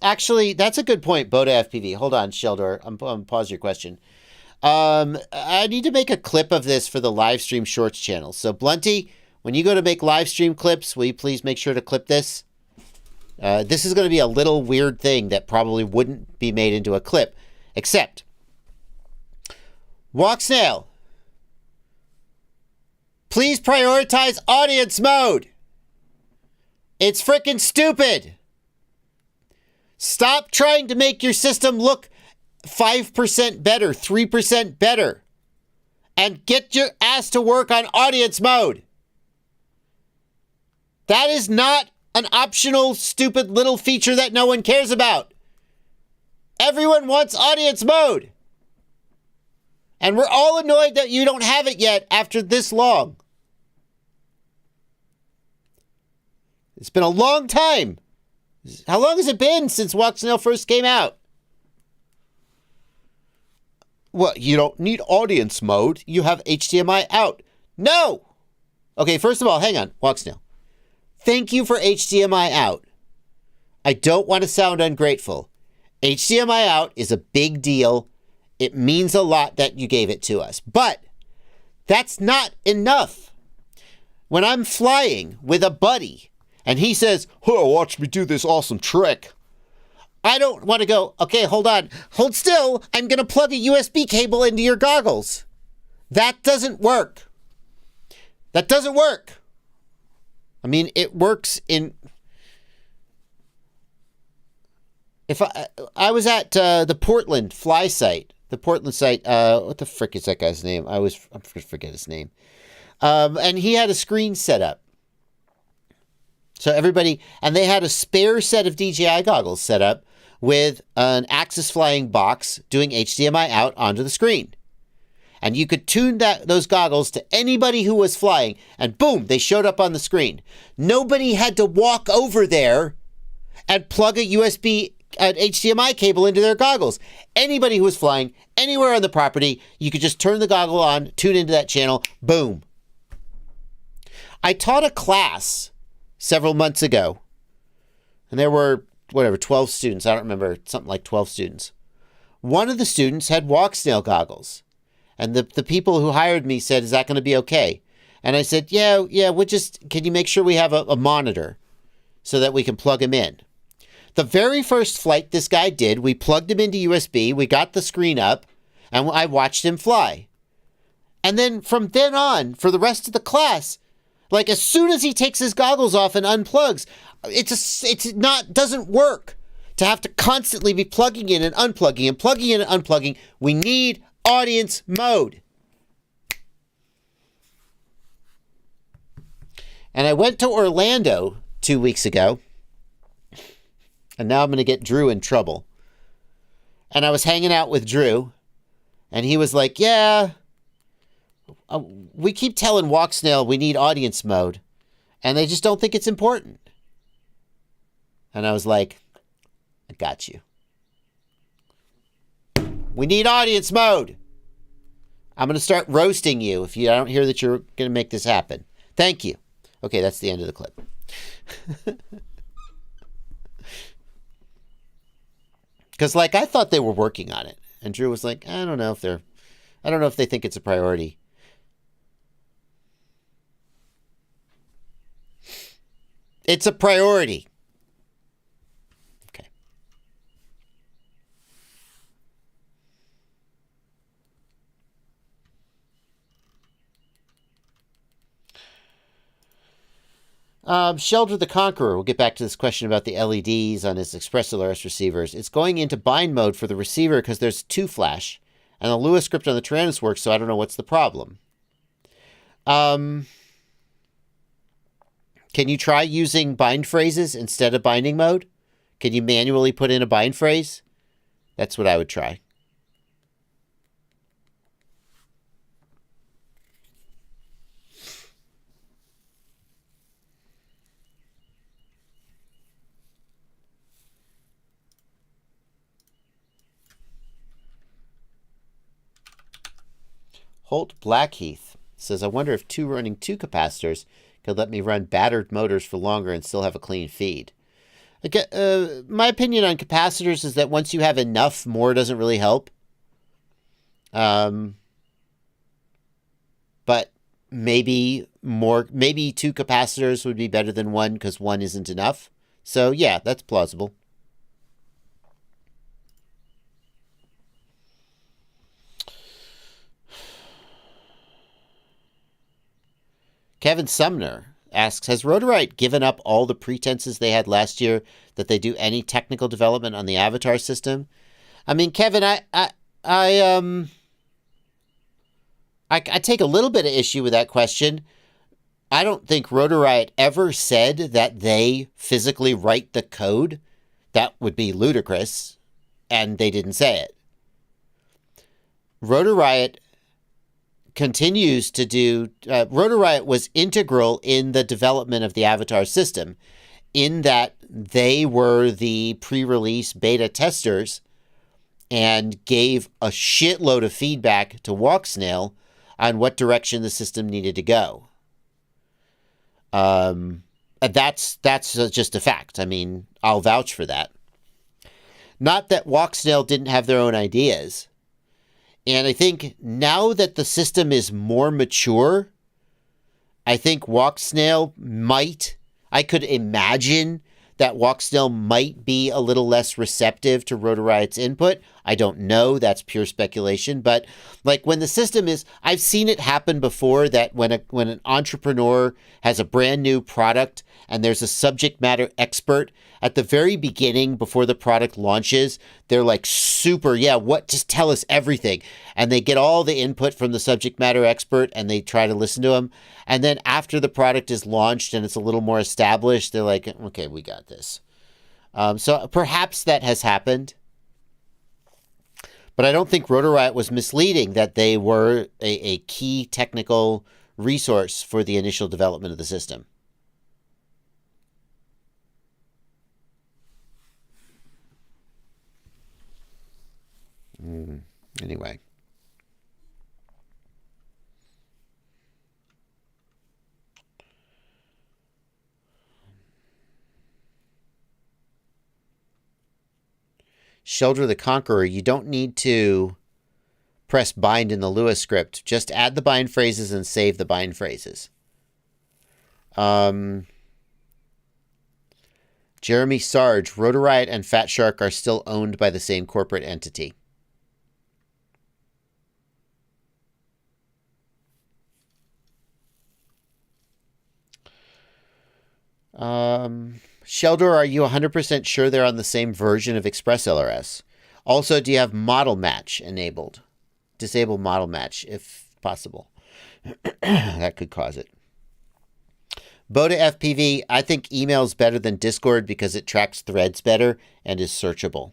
actually, that's a good point, Boda FPV. Hold on, Sheldor. I'm going to pause your question. I need to make a clip of this for the Livestream Shorts channel. So, Blunty, when you go to make Livestream clips, will you please make sure to clip this? This is going to be a little weird thing that probably wouldn't be made into a clip. Except, Walk Snail, please prioritize audience mode. It's freaking stupid. Stop trying to make your system look 5% better, 3% better, and get your ass to work on audience mode. That is not an optional, stupid little feature that no one cares about. Everyone wants audience mode. And we're all annoyed that you don't have it yet after this long. It's been a long time. How long has it been since Walk Snail first came out? Well, you don't need audience mode. You have HDMI out. No! Okay, first of all, hang on, Walk Snail. Thank you for HDMI out. I don't want to sound ungrateful. HDMI out is a big deal. It means a lot that you gave it to us. But that's not enough. When I'm flying with a buddy and he says, "Oh, watch me do this awesome trick," I don't want to go, "Okay, hold on. Hold still. I'm going to plug a USB cable into your goggles." That doesn't work. That doesn't work. I mean, it works in... If I was at the Portland fly site, the Portland site, what the frick is that guy's name? I forget his name. And he had a screen set up. So everybody, and they had a spare set of DJI goggles set up with an Axis flying box doing HDMI out onto the screen. And you could tune those goggles to anybody who was flying, and boom, they showed up on the screen. Nobody had to walk over there and plug a USB, an HDMI cable into their goggles. Anybody who was flying anywhere on the property, you could just turn the goggle on, tune into that channel, boom. I taught a class several months ago, and there were, 12 students. I don't remember, something like 12 students. One of the students had walk-snail goggles. And the people who hired me said, is that going to be okay? And I said, yeah, can you make sure we have a monitor so that we can plug him in? The very first flight this guy did, we plugged him into USB, we got the screen up, and I watched him fly. And then from then on, for the rest of the class, like as soon as he takes his goggles off and unplugs, doesn't work to have to constantly be plugging in and unplugging and plugging in and unplugging. We need audience mode. And I went to Orlando 2 weeks ago, and now I'm going to get Drew in trouble. And I was hanging out with Drew, and he was like, yeah, we keep telling Walksnail we need audience mode, and they just don't think it's important. And I was like, I got you. We need audience mode. I'm going to start roasting you if I don't hear that you're going to make this happen. Thank you. Okay, that's the end of the clip. Because, I thought they were working on it. And Drew was like, I don't know if they think it's a priority. It's a priority. Okay. Shelter the Conqueror. We'll get back to this question about the LEDs on his ExpressLRS receivers. It's going into bind mode for the receiver because there's 2 flash. And the Lua script on the Tyrannus works, so I don't know what's the problem. Can you try using bind phrases instead of binding mode? Can you manually put in a bind phrase? That's what I would try. Holt Blackheath says, I wonder if running two capacitors could let me run battered motors for longer and still have a clean feed. My opinion on capacitors is that once you have enough, more doesn't really help. But maybe 2 capacitors would be better than 1 because 1 isn't enough. So yeah, that's plausible. Kevin Sumner asks, has Rotorite given up all the pretenses they had last year that they do any technical development on the Avatar system? I mean, Kevin, I take a little bit of issue with that question. I don't think Rotorite ever said that they physically write the code. That would be ludicrous, and they didn't say it. Rotorite continues to do... Rotorite was integral in the development of the Avatar system, in that they were the pre-release beta testers and gave a shitload of feedback to Walksnail on what direction the system needed to go. That's just a fact. I mean, I'll vouch for that. Not that Walksnail didn't have their own ideas. And I think now that the system is more mature, I think Walksnail I could imagine that Walksnail might be a little less receptive to Rotorite's input. I don't know. That's pure speculation. But when the system is, I've seen it happen before that when an entrepreneur has a brand new product and there's a subject matter expert at the very beginning before the product launches, they're like super, just tell us everything. And they get all the input from the subject matter expert and they try to listen to him. And then after the product is launched and it's a little more established, they're like, okay, we got this. So perhaps that has happened. But I don't think Rotor Riot was misleading that they were a key technical resource for the initial development of the system. Anyway. Sheldra the Conqueror, you don't need to press bind in the Lua script. Just add the bind phrases and save the bind phrases. Jeremy Sarge, Rotor Riot and Fat Shark are still owned by the same corporate entity. Sheldor, are you 100% sure they're on the same version of Express LRS? Also, do you have model match enabled? Disable model match if possible. That could cause it. Boda FPV, I think email's better than Discord because it tracks threads better and is searchable.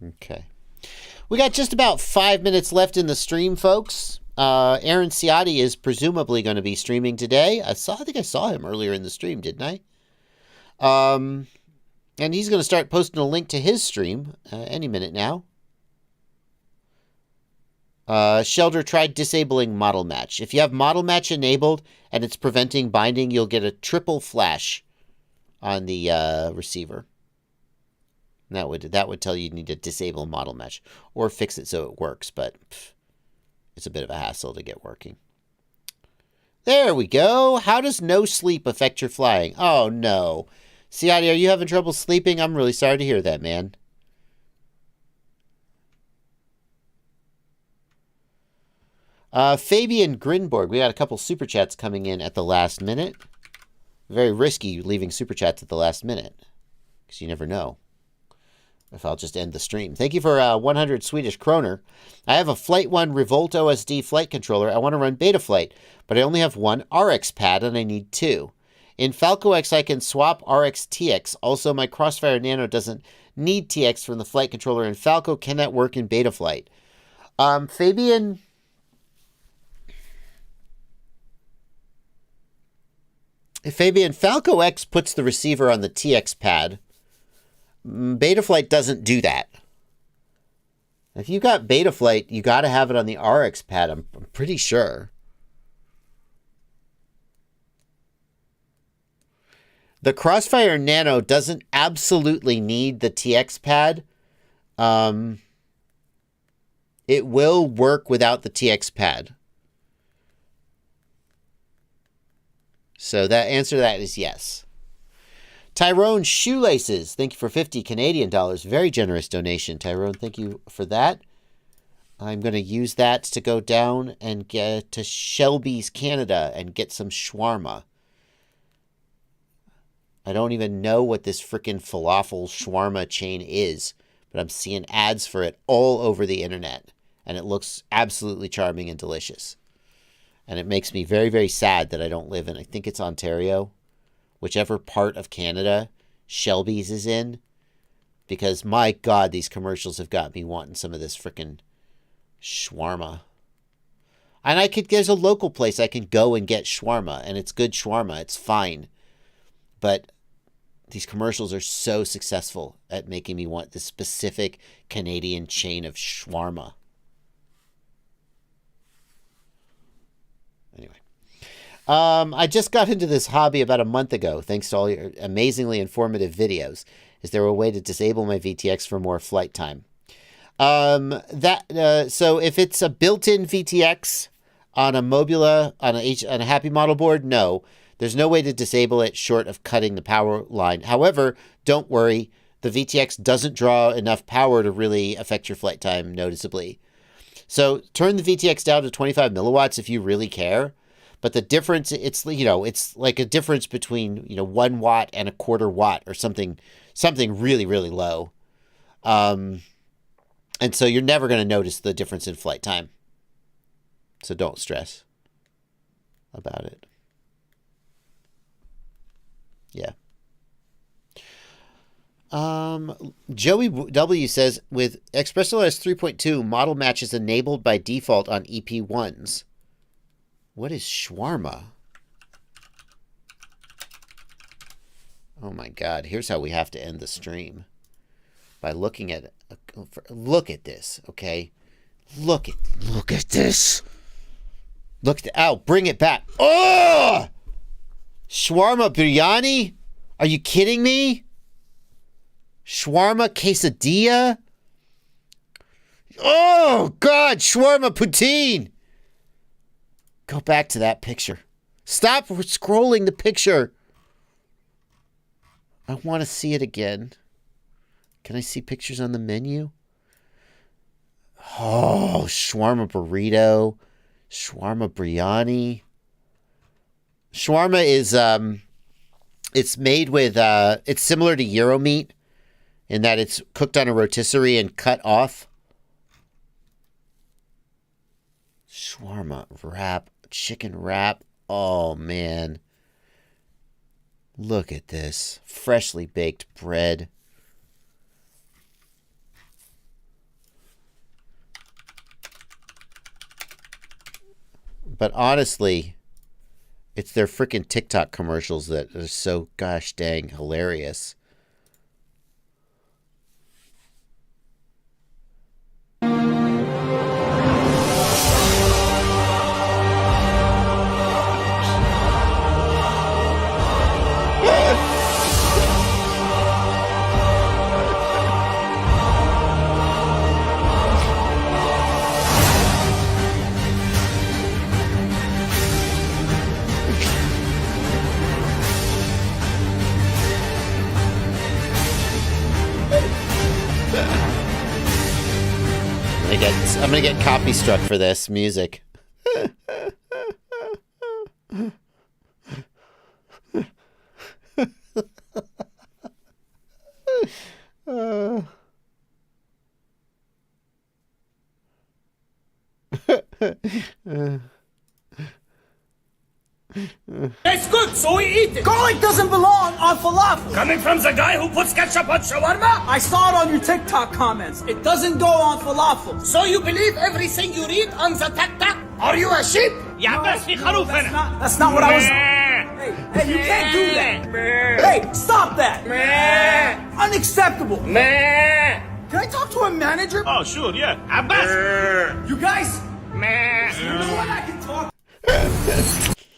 Okay. We got just about 5 minutes left in the stream, folks. Aaron Ciotti is presumably going to be streaming today. I think I saw him earlier in the stream, didn't I? And he's going to start posting a link to his stream any minute now. Shelder tried disabling model match. If you have model match enabled and it's preventing binding, you'll get a triple flash on the receiver. That would tell you need to disable model match or fix it so it works, but it's a bit of a hassle to get working. There we go. How does no sleep affect your flying? Oh, no. Ciotti, are you having trouble sleeping? I'm really sorry to hear that, man. Fabian Grinborg, we got a couple super chats coming in at the last minute. Very risky leaving super chats at the last minute, because you never know if I'll just end the stream. Thank you for 100 Swedish kroner. I have a Flight 1 Revolt OSD flight controller. I want to run Betaflight, but I only have one RX pad and I need two. In Falco X, I can swap RX TX. Also, my Crossfire Nano doesn't need TX from the flight controller in Falco. Can that work in Betaflight? Fabian... Falco X puts the receiver on the TX pad. Betaflight doesn't do that. If you got Betaflight, you got to have it on the RX pad, I'm pretty sure. The Crossfire Nano doesn't absolutely need the TX pad. It will work without the TX pad. So that answer to that is yes. Tyrone Shoelaces, thank you for 50 Canadian dollars. Very generous donation, Tyrone. Thank you for that. I'm going to use that to go down and get to Shelby's, Canada, and get some shawarma. I don't even know what this frickin' falafel shawarma chain is, but I'm seeing ads for it all over the internet, and it looks absolutely charming and delicious. And it makes me very, very sad that I don't live in, I think it's Ontario, whichever part of Canada Shelby's is in, because my God, these commercials have got me wanting some of this frickin' shawarma. And there's a local place I can go and get shawarma, and it's good shawarma, it's fine. But these commercials are so successful at making me want this specific Canadian chain of shawarma. Anyway. I just got into this hobby about a month ago, thanks to all your amazingly informative videos. Is there a way to disable my VTX for more flight time? So if it's a built-in VTX on a Mobula, on a Happy model board, no. There's no way to disable it short of cutting the power line. However, don't worry. The VTX doesn't draw enough power to really affect your flight time noticeably. So turn the VTX down to 25 milliwatts if you really care. But the difference, it's like a difference between 1 watt and a quarter watt or something really, really low. And so you're never going to notice the difference in flight time. So don't stress. about it. Yeah. Joey W says, with ExpressOS 3.2, model match is enabled by default on EP1s. What is shawarma? Oh my God. Here's how we have to end the stream. By looking at it. Look at this, okay? Look at this. Ow, bring it back. Oh! Shawarma biryani? Are you kidding me? Shawarma quesadilla? Oh, God, shawarma poutine. Go back to that picture. Stop scrolling the picture. I want to see it again. Can I see pictures on the menu? Oh, shawarma burrito. Shawarma biryani. Shawarma is, it's made with, it's similar to Euro meat in that it's cooked on a rotisserie and cut off. Shawarma wrap, chicken wrap. Oh, man. Look at this. Freshly baked bread. But honestly, it's their freaking TikTok commercials that are so gosh dang hilarious. I'm gonna get copy struck for this music. It's good, so we eat it. Garlic doesn't belong on falafel. Coming from the guy who puts ketchup on shawarma? I saw it on your TikTok comments. It doesn't go on falafel. So you believe everything you read on the TikTok? Are you a sheep? Yeah, That's not what I was... Hey, you can't do that. Hey, stop that. Unacceptable. Can I talk to a manager? Oh, sure, yeah. Abbas. You guys? You know what? I can talk.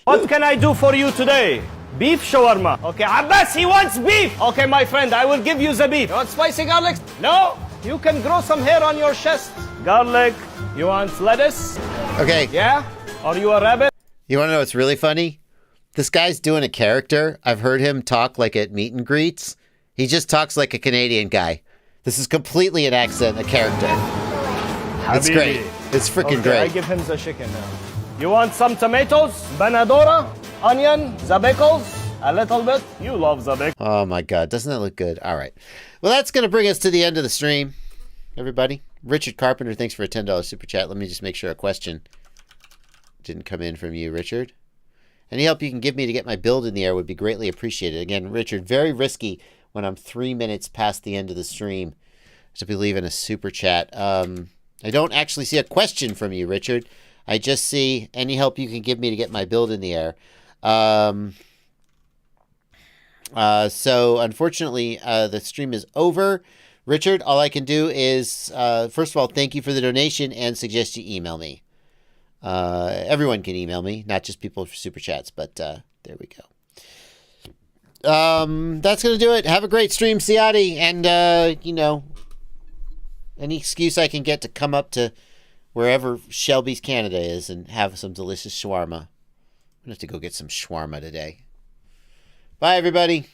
What can I do for you today? Beef shawarma. Okay, Abbas, he wants beef. Okay, my friend, I will give you the beef. You want spicy garlic? No. You can grow some hair on your chest. Garlic. You want lettuce? Okay. Yeah? Are you a rabbit? You want to know what's really funny? This guy's doing a character. I've heard him talk like at meet and greets. He just talks like a Canadian guy. This is completely an accent, a character. It's great. It's freaking great. I give him the chicken now. You want some tomatoes, banadora, onion, the pickles, a little bit? You love the pickles. Oh my God, doesn't that look good? All right. Well, that's going to bring us to the end of the stream, everybody. Richard Carpenter, thanks for a $10 super chat. Let me just make sure a question didn't come in from you, Richard. Any help you can give me to get my build in the air would be greatly appreciated. Again, Richard, very risky when I'm 3 minutes past the end of the stream to be leaving a super chat. I don't actually see a question from you, Richard. I just see any help you can give me to get my build in the air. So unfortunately, the stream is over. Richard, all I can do is, first of all, thank you for the donation and suggest you email me. Everyone can email me, not just people for super chats, but there we go. That's going to do it. Have a great stream, Siati. And, you know, any excuse I can get to come up to wherever Shelby's Canada is and have some delicious shawarma. I'm going to have to go get some shawarma today. Bye, everybody.